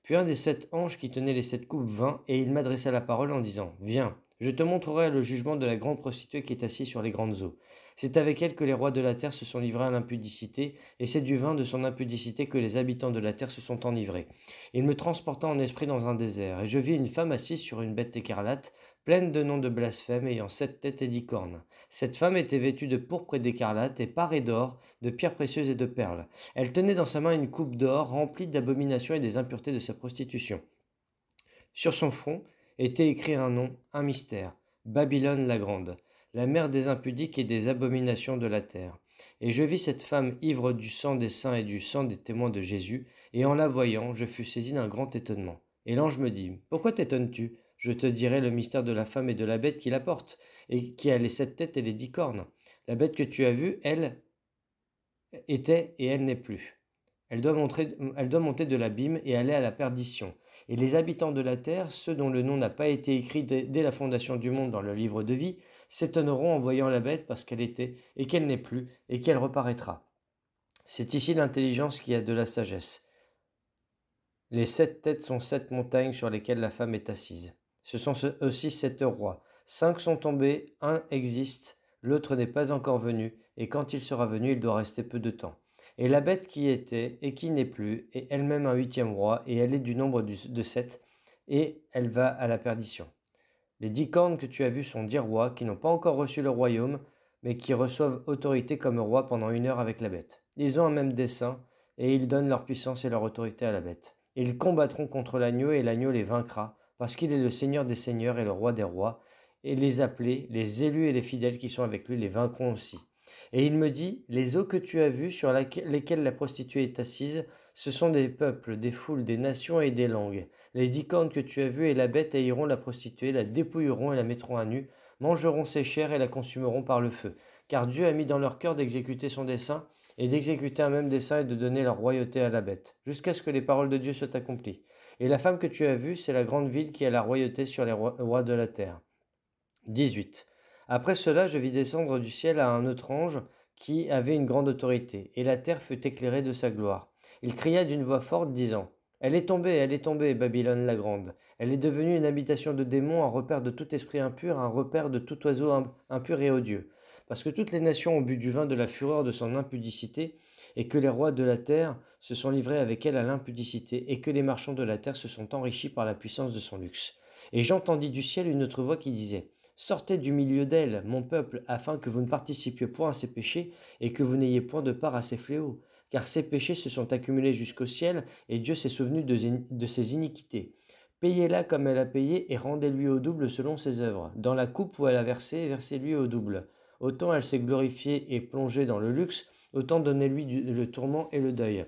Puis un des 7 anges qui tenaient les 7 coupes vint, et il m'adressa la parole en disant « Viens, je te montrerai le jugement de la grande prostituée qui est assise sur les grandes eaux. C'est avec elle que les rois de la terre se sont livrés à l'impudicité, et c'est du vin de son impudicité que les habitants de la terre se sont enivrés. Il me transporta en esprit dans un désert, et je vis une femme assise sur une bête écarlate, pleine de noms de blasphème, ayant 7 têtes et 10 cornes. Cette femme était vêtue de pourpre et d'écarlate, et parée d'or, de pierres précieuses et de perles. Elle tenait dans sa main une coupe d'or remplie d'abominations et des impuretés de sa prostitution. Sur son front était écrit un nom, un mystère, Babylone la grande, la mère des impudiques et des abominations de la terre. Et je vis cette femme ivre du sang des saints et du sang des témoins de Jésus, et en la voyant, je fus saisi d'un grand étonnement. Et l'ange me dit, « Pourquoi t'étonnes-tu ? Je te dirai le mystère de la femme et de la bête qui la porte, et qui a les 7 têtes et les 10 cornes. La bête que tu as vue, elle était et elle n'est plus. Elle doit monter de l'abîme et aller à la perdition. Et les habitants de la terre, ceux dont le nom n'a pas été écrit dès la fondation du monde dans le livre de vie, s'étonneront en voyant la bête parce qu'elle était et qu'elle n'est plus et qu'elle reparaîtra. C'est ici l'intelligence qui a de la sagesse. Les 7 têtes sont 7 montagnes sur lesquelles la femme est assise. Ce sont aussi 7 rois. 5 sont tombés, un existe, l'autre n'est pas encore venu, et quand il sera venu, il doit rester peu de temps. Et la bête qui était et qui n'est plus est elle-même un 8e roi, et elle est du nombre de 7, et elle va à la perdition. Les 10 cornes que tu as vues sont 10 rois qui n'ont pas encore reçu le royaume, mais qui reçoivent autorité comme roi pendant 1 heure avec la bête. Ils ont un même dessein, et ils donnent leur puissance et leur autorité à la bête. Ils combattront contre l'agneau, et l'agneau les vaincra, parce qu'il est le Seigneur des seigneurs et le roi des rois, et les appelés, les élus et les fidèles qui sont avec lui les vaincront aussi. Et il me dit, les eaux que tu as vues sur lesquelles la prostituée est assise, ce sont des peuples, des foules, des nations et des langues. Les 10 cornes que tu as vues et la bête haïront la prostituée, la dépouilleront et la mettront à nu, mangeront ses chairs et la consumeront par le feu. Car Dieu a mis dans leur cœur d'exécuter son dessein, et d'exécuter un même dessein et de donner leur royauté à la bête, jusqu'à ce que les paroles de Dieu soient accomplies. Et la femme que tu as vue, c'est la grande ville qui a la royauté sur les rois de la terre. 18. Après cela, je vis descendre du ciel à un autre ange qui avait une grande autorité, et la terre fut éclairée de sa gloire. Il cria d'une voix forte, disant, « Elle est tombée, Babylone la grande. Elle est devenue une habitation de démons, un repère de tout esprit impur, un repère de tout oiseau impur et odieux. Parce que toutes les nations ont bu du vin de la fureur de son impudicité, et que les rois de la terre se sont livrés avec elle à l'impudicité, et que les marchands de la terre se sont enrichis par la puissance de son luxe. Et j'entendis du ciel une autre voix qui disait, « Sortez du milieu d'elle, mon peuple, afin que vous ne participiez point à ses péchés, et que vous n'ayez point de part à ses fléaux. Car ses péchés se sont accumulés jusqu'au ciel, et Dieu s'est souvenu de ses iniquités. Payez-la comme elle a payé, et rendez-lui au double selon ses œuvres. Dans la coupe où elle a versé, versez-lui au double. Autant elle s'est glorifiée et plongée dans le luxe, autant donnez-lui le tourment et le deuil.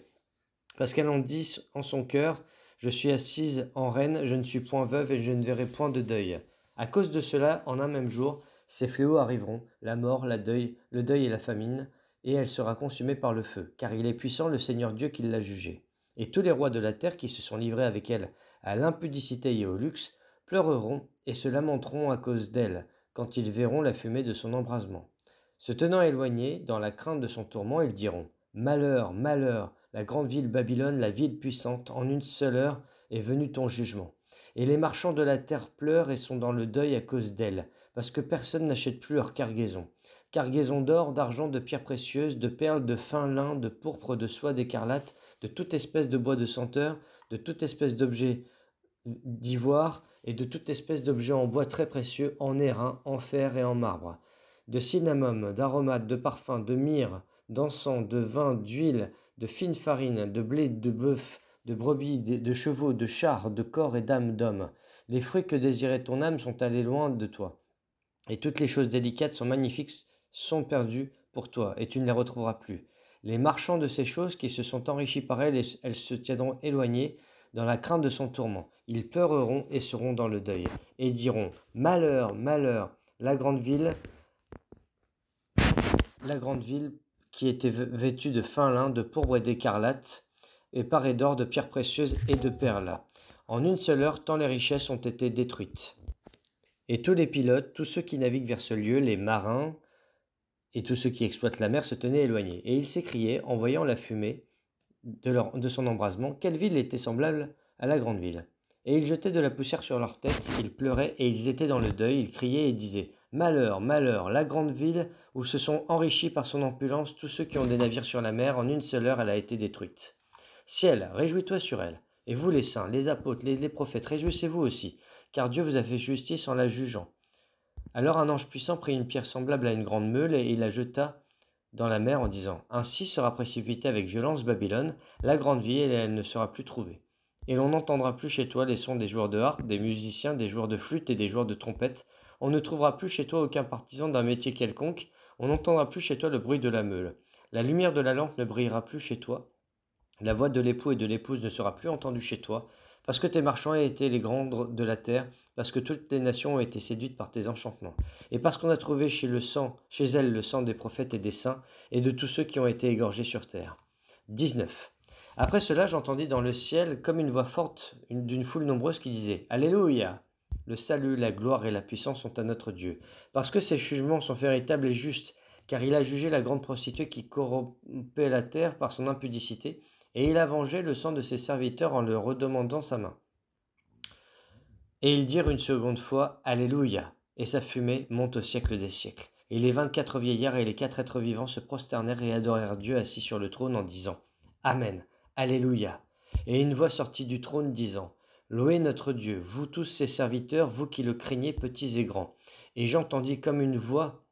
Parce qu'elle en dit en son cœur, je suis assise en reine, je ne suis point veuve et je ne verrai point de deuil. À cause de cela, en un même jour, ces fléaux arriveront, la mort, le deuil et la famine, et elle sera consumée par le feu, car il est puissant le Seigneur Dieu qui l'a jugée. Et tous les rois de la terre qui se sont livrés avec elle à l'impudicité et au luxe pleureront et se lamenteront à cause d'elle, quand ils verront la fumée de son embrasement. Se tenant éloignés, dans la crainte de son tourment, ils diront: Malheur, malheur, la grande ville Babylone, la ville puissante, en une seule heure est venu ton jugement. Et les marchands de la terre pleurent et sont dans le deuil à cause d'elle, parce que personne n'achète plus leur cargaison. Cargaison d'or, d'argent, de pierres précieuses, de perles, de fin lin, de pourpre, de soie, d'écarlate, de toute espèce de bois de senteur, de toute espèce d'objet d'ivoire et de toute espèce d'objet en bois très précieux, en airain, en fer et en marbre, de cinnamome, d'aromates, de parfums, de myrrhe, d'encens, de vin, d'huile, de fine farine, de blé, de bœuf, de brebis, de chevaux, de chars, de corps et d'âmes d'hommes. Les fruits que désirait ton âme sont allés loin de toi, et toutes les choses délicates sont magnifiques, sont perdues pour toi, et tu ne les retrouveras plus. Les marchands de ces choses qui se sont enrichis par elles, elles se tiendront éloignées dans la crainte de son tourment. Ils pleureront et seront dans le deuil, et diront: Malheur, malheur, la grande ville qui était vêtue de fin lin, de pourpre et d'écarlate, et parée d'or, de pierres précieuses et de perles. En une seule heure, tant les richesses ont été détruites. Et tous les pilotes, tous ceux qui naviguent vers ce lieu, les marins et tous ceux qui exploitent la mer se tenaient éloignés. Et ils s'écriaient, en voyant la fumée de son embrasement, quelle ville était semblable à la grande ville. Et ils jetaient de la poussière sur leurs têtes, ils pleuraient et ils étaient dans le deuil, ils criaient et disaient: Malheur, malheur, la grande ville où se sont enrichis par son opulence tous ceux qui ont des navires sur la mer, en une seule heure elle a été détruite. Ciel, réjouis-toi sur elle. Et vous les saints, les apôtres, les prophètes, réjouissez-vous aussi, car Dieu vous a fait justice en la jugeant. Alors un ange puissant prit une pierre semblable à une grande meule et il la jeta dans la mer en disant: Ainsi sera précipitée avec violence Babylone, la grande ville, et elle ne sera plus trouvée. Et l'on n'entendra plus chez toi les sons des joueurs de harpe, des musiciens, des joueurs de flûte et des joueurs de trompette. On ne trouvera plus chez toi aucun partisan d'un métier quelconque. On n'entendra plus chez toi le bruit de la meule. La lumière de la lampe ne brillera plus chez toi. La voix de l'époux et de l'épouse ne sera plus entendue chez toi, parce que tes marchands ont été les grands de la terre, parce que toutes les nations ont été séduites par tes enchantements, et parce qu'on a trouvé chez elles le sang des prophètes et des saints, et de tous ceux qui ont été égorgés sur terre. 19. Après cela, j'entendis dans le ciel comme une voix forte d'une foule nombreuse qui disait: Alléluia! Le salut, la gloire et la puissance sont à notre Dieu, parce que ses jugements sont véritables et justes, car il a jugé la grande prostituée qui corrompait la terre par son impudicité, et il a vengé le sang de ses serviteurs en leur redemandant sa main. Et ils dirent une seconde fois: Alléluia! Et sa fumée monte au siècle des siècles. Et les 24 vieillards et les 4 êtres vivants se prosternèrent et adorèrent Dieu assis sur le trône en disant: Amen, Alléluia! Et une voix sortit du trône disant: Louez notre Dieu, vous tous ses serviteurs, vous qui le craignez, petits et grands. Et j'entendis comme une voix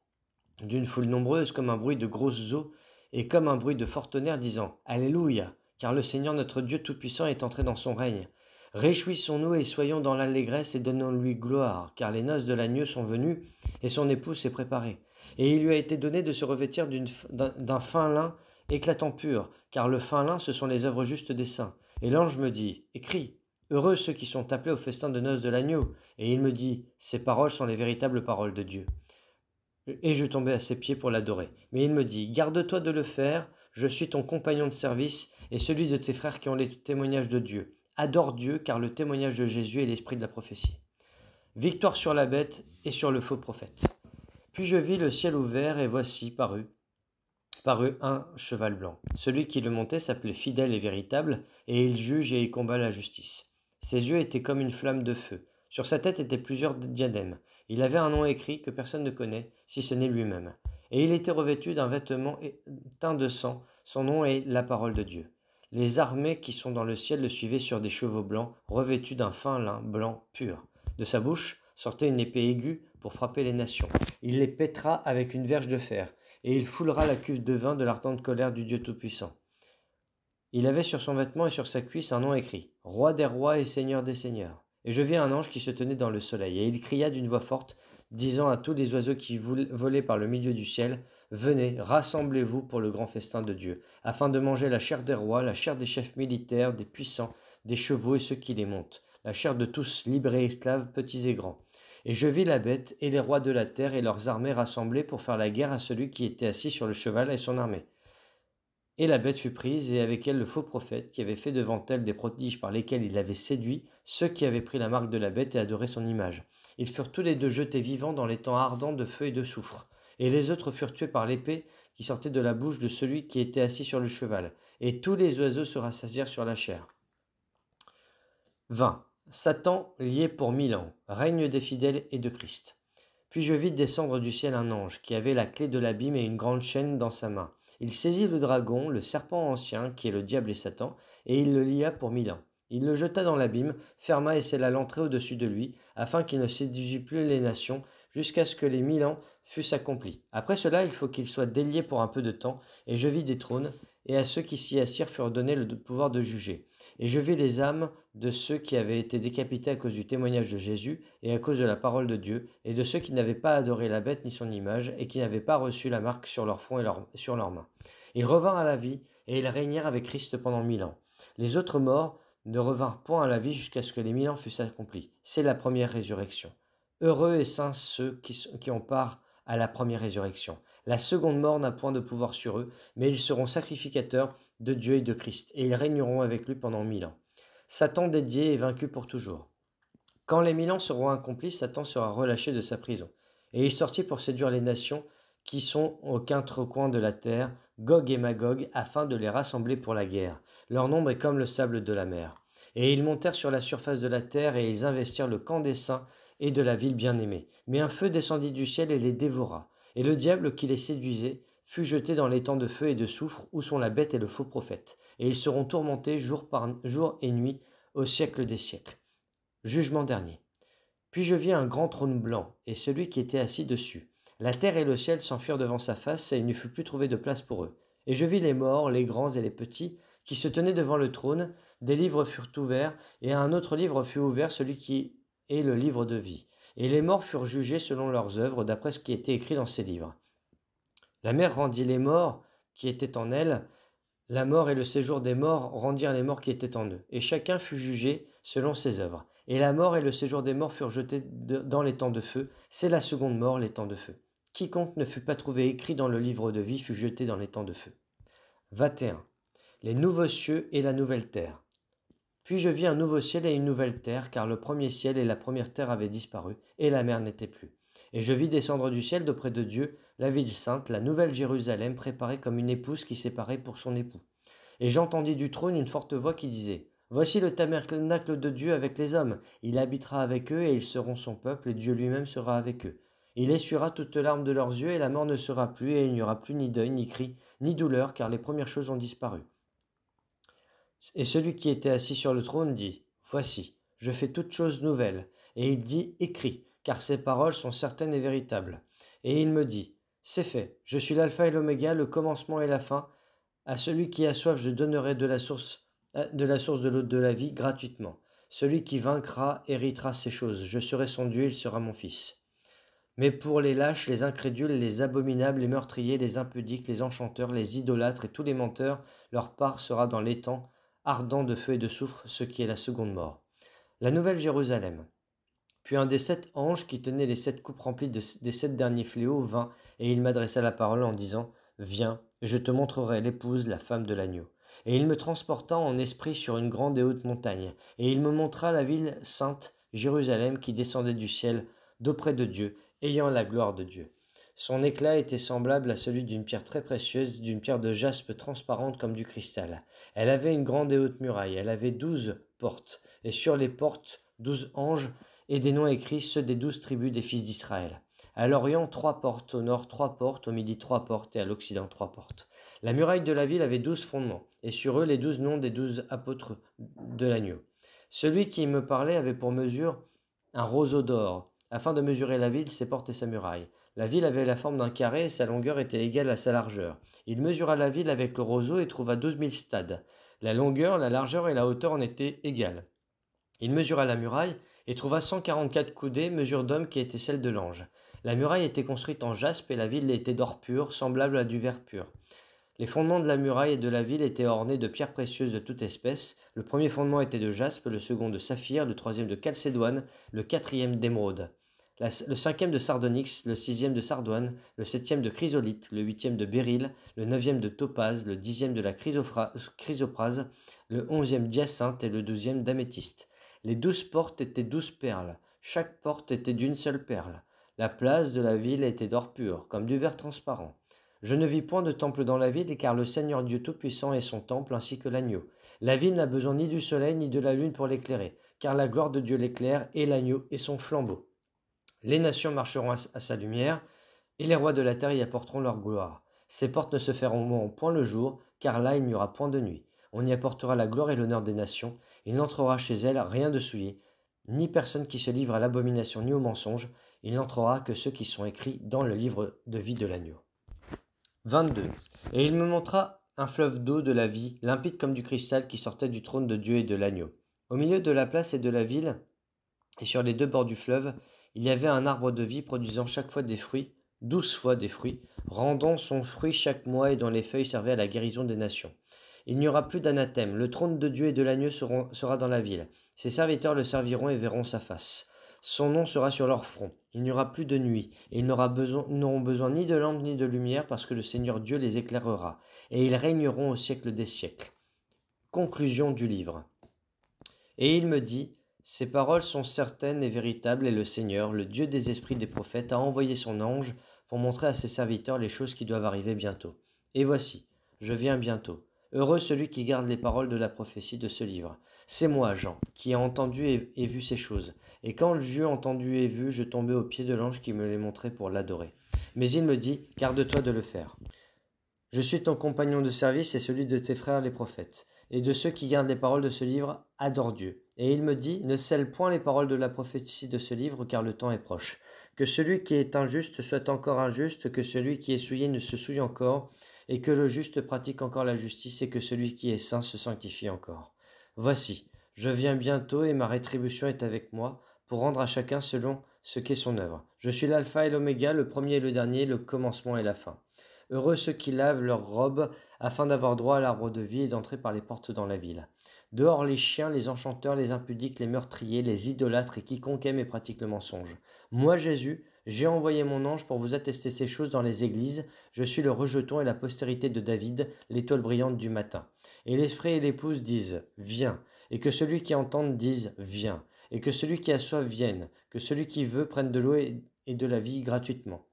d'une foule nombreuse, comme un bruit de grosses eaux, et comme un bruit de fort tonnerre, disant: Alléluia! Car le Seigneur notre Dieu Tout-Puissant est entré dans son règne. Réjouissons-nous et soyons dans l'allégresse et donnons-lui gloire, car les noces de l'agneau sont venues et son épouse s'est préparée. Et il lui a été donné de se revêtir d'un fin lin éclatant pur, car le fin lin, ce sont les œuvres justes des saints. Et l'ange me dit: Écris, heureux ceux qui sont appelés au festin de noces de l'agneau. Et il me dit: Ces paroles sont les véritables paroles de Dieu. Et je tombai à ses pieds pour l'adorer. Mais il me dit: Garde-toi de le faire, je suis ton compagnon de service et celui de tes frères qui ont les témoignages de Dieu. Adore Dieu, car le témoignage de Jésus est l'esprit de la prophétie. Victoire sur la bête et sur le faux prophète. Puis je vis le ciel ouvert, et voici parut un cheval blanc. Celui qui le montait s'appelait Fidèle et Véritable, et il juge et il combat la justice. Ses yeux étaient comme une flamme de feu. Sur sa tête étaient plusieurs diadèmes. Il avait un nom écrit que personne ne connaît, si ce n'est lui-même. Et il était revêtu d'un vêtement teint de sang. Son nom est la parole de Dieu. Les armées qui sont dans le ciel le suivaient sur des chevaux blancs, revêtus d'un fin lin blanc pur. De sa bouche sortait une épée aiguë pour frapper les nations. Il les pètera avec une verge de fer, et il foulera la cuve de vin de l'ardente colère du Dieu Tout-Puissant. Il avait sur son vêtement et sur sa cuisse un nom écrit: Roi des rois et Seigneur des seigneurs. Et je vis un ange qui se tenait dans le soleil, et il cria d'une voix forte, disant à tous les oiseaux qui volaient par le milieu du ciel: Venez, rassemblez-vous pour le grand festin de Dieu, afin de manger la chair des rois, la chair des chefs militaires, des puissants, des chevaux et ceux qui les montent, la chair de tous, libres et esclaves, petits et grands. Et je vis la bête et les rois de la terre et leurs armées rassemblés pour faire la guerre à celui qui était assis sur le cheval et son armée. Et la bête fut prise, et avec elle le faux prophète, qui avait fait devant elle des prodiges par lesquels il avait séduit ceux qui avaient pris la marque de la bête et adoré son image. Ils furent tous les deux jetés vivants dans les temps ardents de feu et de soufre. Et les autres furent tués par l'épée qui sortait de la bouche de celui qui était assis sur le cheval. Et tous les oiseaux se rassasièrent sur la chair. 20. Satan lié pour 1000 ans, règne des fidèles et de Christ. Puis je vis descendre du ciel un ange qui avait la clé de l'abîme et une grande chaîne dans sa main. Il saisit le dragon, le serpent ancien, qui est le diable et Satan, et il le lia pour 1000 ans. Il le jeta dans l'abîme, ferma et scella l'entrée au-dessus de lui, afin qu'il ne séduisît plus les nations, jusqu'à ce que les 1000 ans fussent accomplis. Après cela, il faut qu'il soit délié pour un peu de temps, et je vis des trônes, et à ceux qui s'y assirent furent donnés le pouvoir de juger. Et je vis les âmes de ceux qui avaient été décapités à cause du témoignage de Jésus et à cause de la parole de Dieu, et de ceux qui n'avaient pas adoré la bête ni son image, et qui n'avaient pas reçu la marque sur leur front et sur leurs mains. Ils revinrent à la vie, et ils régnèrent avec Christ pendant 1000 ans. Les autres morts ne revinrent point à la vie jusqu'à ce que les 1000 ans fussent accomplis. C'est la première résurrection. Heureux et saints ceux qui ont part à la première résurrection. La seconde mort n'a point de pouvoir sur eux, mais ils seront sacrificateurs de Dieu et de Christ, et ils régneront avec lui pendant 1000 ans. Satan dédié est vaincu pour toujours. Quand les 1000 ans seront accomplis, Satan sera relâché de sa prison, et il sortit pour séduire les nations qui sont aux quatre coins de la terre, Gog et Magog, afin de les rassembler pour la guerre. Leur nombre est comme le sable de la mer. Et ils montèrent sur la surface de la terre, et ils investirent le camp des saints et de la ville bien-aimée. Mais un feu descendit du ciel et les dévora. Et le diable qui les séduisait fut jeté dans l'étang de feu et de soufre, où sont la bête et le faux prophète. Et ils seront tourmentés jour et nuit, au siècle des siècles. Jugement dernier. Puis je vis un grand trône blanc, et celui qui était assis dessus. La terre et le ciel s'enfuirent devant sa face, et il ne fut plus trouvé de place pour eux. Et je vis les morts, les grands et les petits, qui se tenaient devant le trône. Des livres furent ouverts, et un autre livre fut ouvert, celui qui est le livre de vie. Et les morts furent jugés selon leurs œuvres, d'après ce qui était écrit dans ces livres. La mer rendit les morts qui étaient en elle. La mort et le séjour des morts rendirent les morts qui étaient en eux. Et chacun fut jugé selon ses œuvres. Et la mort et le séjour des morts furent jetés dans les temps de feu. C'est la seconde mort, les temps de feu. Quiconque ne fut pas trouvé écrit dans le livre de vie fut jeté dans les temps de feu. 21. Les nouveaux cieux et la nouvelle terre. Puis je vis un nouveau ciel et une nouvelle terre, car le premier ciel et la première terre avaient disparu, et la mer n'était plus. Et je vis descendre du ciel d'auprès de Dieu la ville sainte, la nouvelle Jérusalem, préparée comme une épouse qui s'est parée pour son époux. Et j'entendis du trône une forte voix qui disait : Voici le tabernacle de Dieu avec les hommes. Il habitera avec eux, et ils seront son peuple, et Dieu lui-même sera avec eux. Il essuiera toutes larmes de leurs yeux, et la mort ne sera plus, et il n'y aura plus ni deuil, ni cri, ni douleur, car les premières choses ont disparu. Et celui qui était assis sur le trône dit : Voici, je fais toutes choses nouvelles. Et il dit : Écris, car ces paroles sont certaines et véritables. Et il me dit : C'est fait, je suis l'alpha et l'oméga, le commencement et la fin. À celui qui a soif, je donnerai de la source de l'eau de la vie gratuitement. Celui qui vaincra héritera ces choses. Je serai son Dieu, il sera mon fils. Mais pour les lâches, les incrédules, les abominables, les meurtriers, les impudiques, les enchanteurs, les idolâtres et tous les menteurs, leur part sera dans l'étang ardent de feu et de soufre, ce qui est la seconde mort. La nouvelle Jérusalem. Puis un des 7 anges qui tenait les 7 coupes remplies des 7 derniers fléaux vint, et il m'adressa la parole en disant : Viens, je te montrerai l'épouse, la femme de l'agneau. Et il me transporta en esprit sur une grande et haute montagne, et il me montra la ville sainte, Jérusalem, qui descendait du ciel, d'auprès de Dieu, ayant la gloire de Dieu. Son éclat était semblable à celui d'une pierre très précieuse, d'une pierre de jaspe transparente comme du cristal. Elle avait une grande et haute muraille, elle avait 12 portes, et sur les portes 12 anges, et des noms écrits, ceux des 12 tribus des fils d'Israël. À l'orient, 3 portes, au nord 3 portes, au midi 3 portes, et à l'occident 3 portes. La muraille de la ville avait 12 fondements, et sur eux les 12 noms des 12 apôtres de l'agneau. Celui qui me parlait avait pour mesure un roseau d'or, afin de mesurer la ville, ses portes et sa muraille. La ville avait la forme d'un carré, et sa longueur était égale à sa largeur. Il mesura la ville avec le roseau et trouva 12 000 stades. La longueur, la largeur et la hauteur en étaient égales. Il mesura la muraille et trouva 144 coudées, mesure d'homme qui était celle de l'ange. La muraille était construite en jaspe et la ville était d'or pur, semblable à du verre pur. Les fondements de la muraille et de la ville étaient ornés de pierres précieuses de toute espèce. Le premier fondement était de jaspe, le second de saphir, le troisième de chalcédoine, le quatrième d'émeraude. le cinquième de sardonyx, le sixième de sardoine, le septième de chrysolite, le huitième de béryl, le neuvième de topaze, le dixième de la chrysoprase, le onzième d'hyacinthe et le douzième d'améthyste. Les 12 portes étaient 12 perles, chaque porte était d'une seule perle. La place de la ville était d'or pur, comme du verre transparent. Je ne vis point de temple dans la ville, car le Seigneur Dieu Tout-Puissant est son temple, ainsi que l'agneau. La ville n'a besoin ni du soleil ni de la lune pour l'éclairer, car la gloire de Dieu l'éclaire, et l'agneau est son flambeau. Les nations marcheront à sa lumière, et les rois de la terre y apporteront leur gloire. Ses portes ne se fermeront point le jour, car là il n'y aura point de nuit. On y apportera la gloire et l'honneur des nations. Il n'entrera chez elles rien de souillé, ni personne qui se livre à l'abomination ni au mensonge. Il n'entrera que ceux qui sont écrits dans le livre de vie de l'agneau. 22. Et il me montra un fleuve d'eau de la vie, limpide comme du cristal, qui sortait du trône de Dieu et de l'agneau. Au milieu de la place et de la ville, et sur les deux bords du fleuve, il y avait un arbre de vie produisant chaque fois des fruits, 12 fois des fruits, rendant son fruit chaque mois et dont les feuilles servaient à la guérison des nations. Il n'y aura plus d'anathème, le trône de Dieu et de l'agneau sera dans la ville. Ses serviteurs le serviront et verront sa face. Son nom sera sur leur front. Il n'y aura plus de nuit, et ils n'auront besoin ni de lampe ni de lumière, parce que le Seigneur Dieu les éclairera, et ils régneront au siècle des siècles. Conclusion du livre. Et il me dit, ces paroles sont certaines et véritables, et le Seigneur, le Dieu des esprits des prophètes, a envoyé son ange pour montrer à ses serviteurs les choses qui doivent arriver bientôt. Et voici, je viens bientôt. Heureux celui qui garde les paroles de la prophétie de ce livre. C'est moi, Jean, qui ai entendu et vu ces choses. Et quand j'eus entendu et vu, je tombai aux pieds de l'ange qui me les montrait pour l'adorer. Mais il me dit, garde-toi de le faire. Je suis ton compagnon de service et celui de tes frères les prophètes, et de ceux qui gardent les paroles de ce livre, adore Dieu. Et il me dit, ne scelle point les paroles de la prophétie de ce livre, car le temps est proche. Que celui qui est injuste soit encore injuste, que celui qui est souillé ne se souille encore, et que le juste pratique encore la justice, et que celui qui est saint se sanctifie encore. Voici, je viens bientôt, et ma rétribution est avec moi, pour rendre à chacun selon ce qu'est son œuvre. Je suis l'alpha et l'oméga, le premier et le dernier, le commencement et la fin. Heureux ceux qui lavent leurs robes, afin d'avoir droit à l'arbre de vie et d'entrer par les portes dans la ville. Dehors les chiens, les enchanteurs, les impudiques, les meurtriers, les idolâtres et quiconque aime et pratique le mensonge. Moi, Jésus, j'ai envoyé mon ange pour vous attester ces choses dans les églises. Je suis le rejeton et la postérité de David, l'étoile brillante du matin. Et l'esprit et l'épouse disent, viens. Et que celui qui entende dise, viens. Et que celui qui a soif vienne. Que celui qui veut prenne de l'eau et de la vie gratuitement.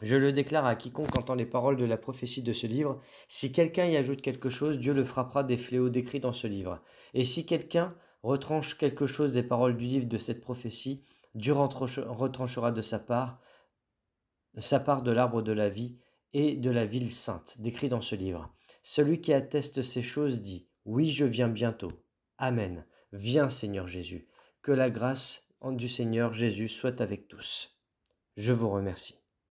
Je le déclare à quiconque entend les paroles de la prophétie de ce livre. Si quelqu'un y ajoute quelque chose, Dieu le frappera des fléaux décrits dans ce livre. Et si quelqu'un retranche quelque chose des paroles du livre de cette prophétie, Dieu retranchera de sa part de l'arbre de la vie et de la ville sainte, décrit dans ce livre. Celui qui atteste ces choses dit, oui, je viens bientôt. Amen. Viens, Seigneur Jésus. Que la grâce du Seigneur Jésus soit avec tous. Je vous remercie.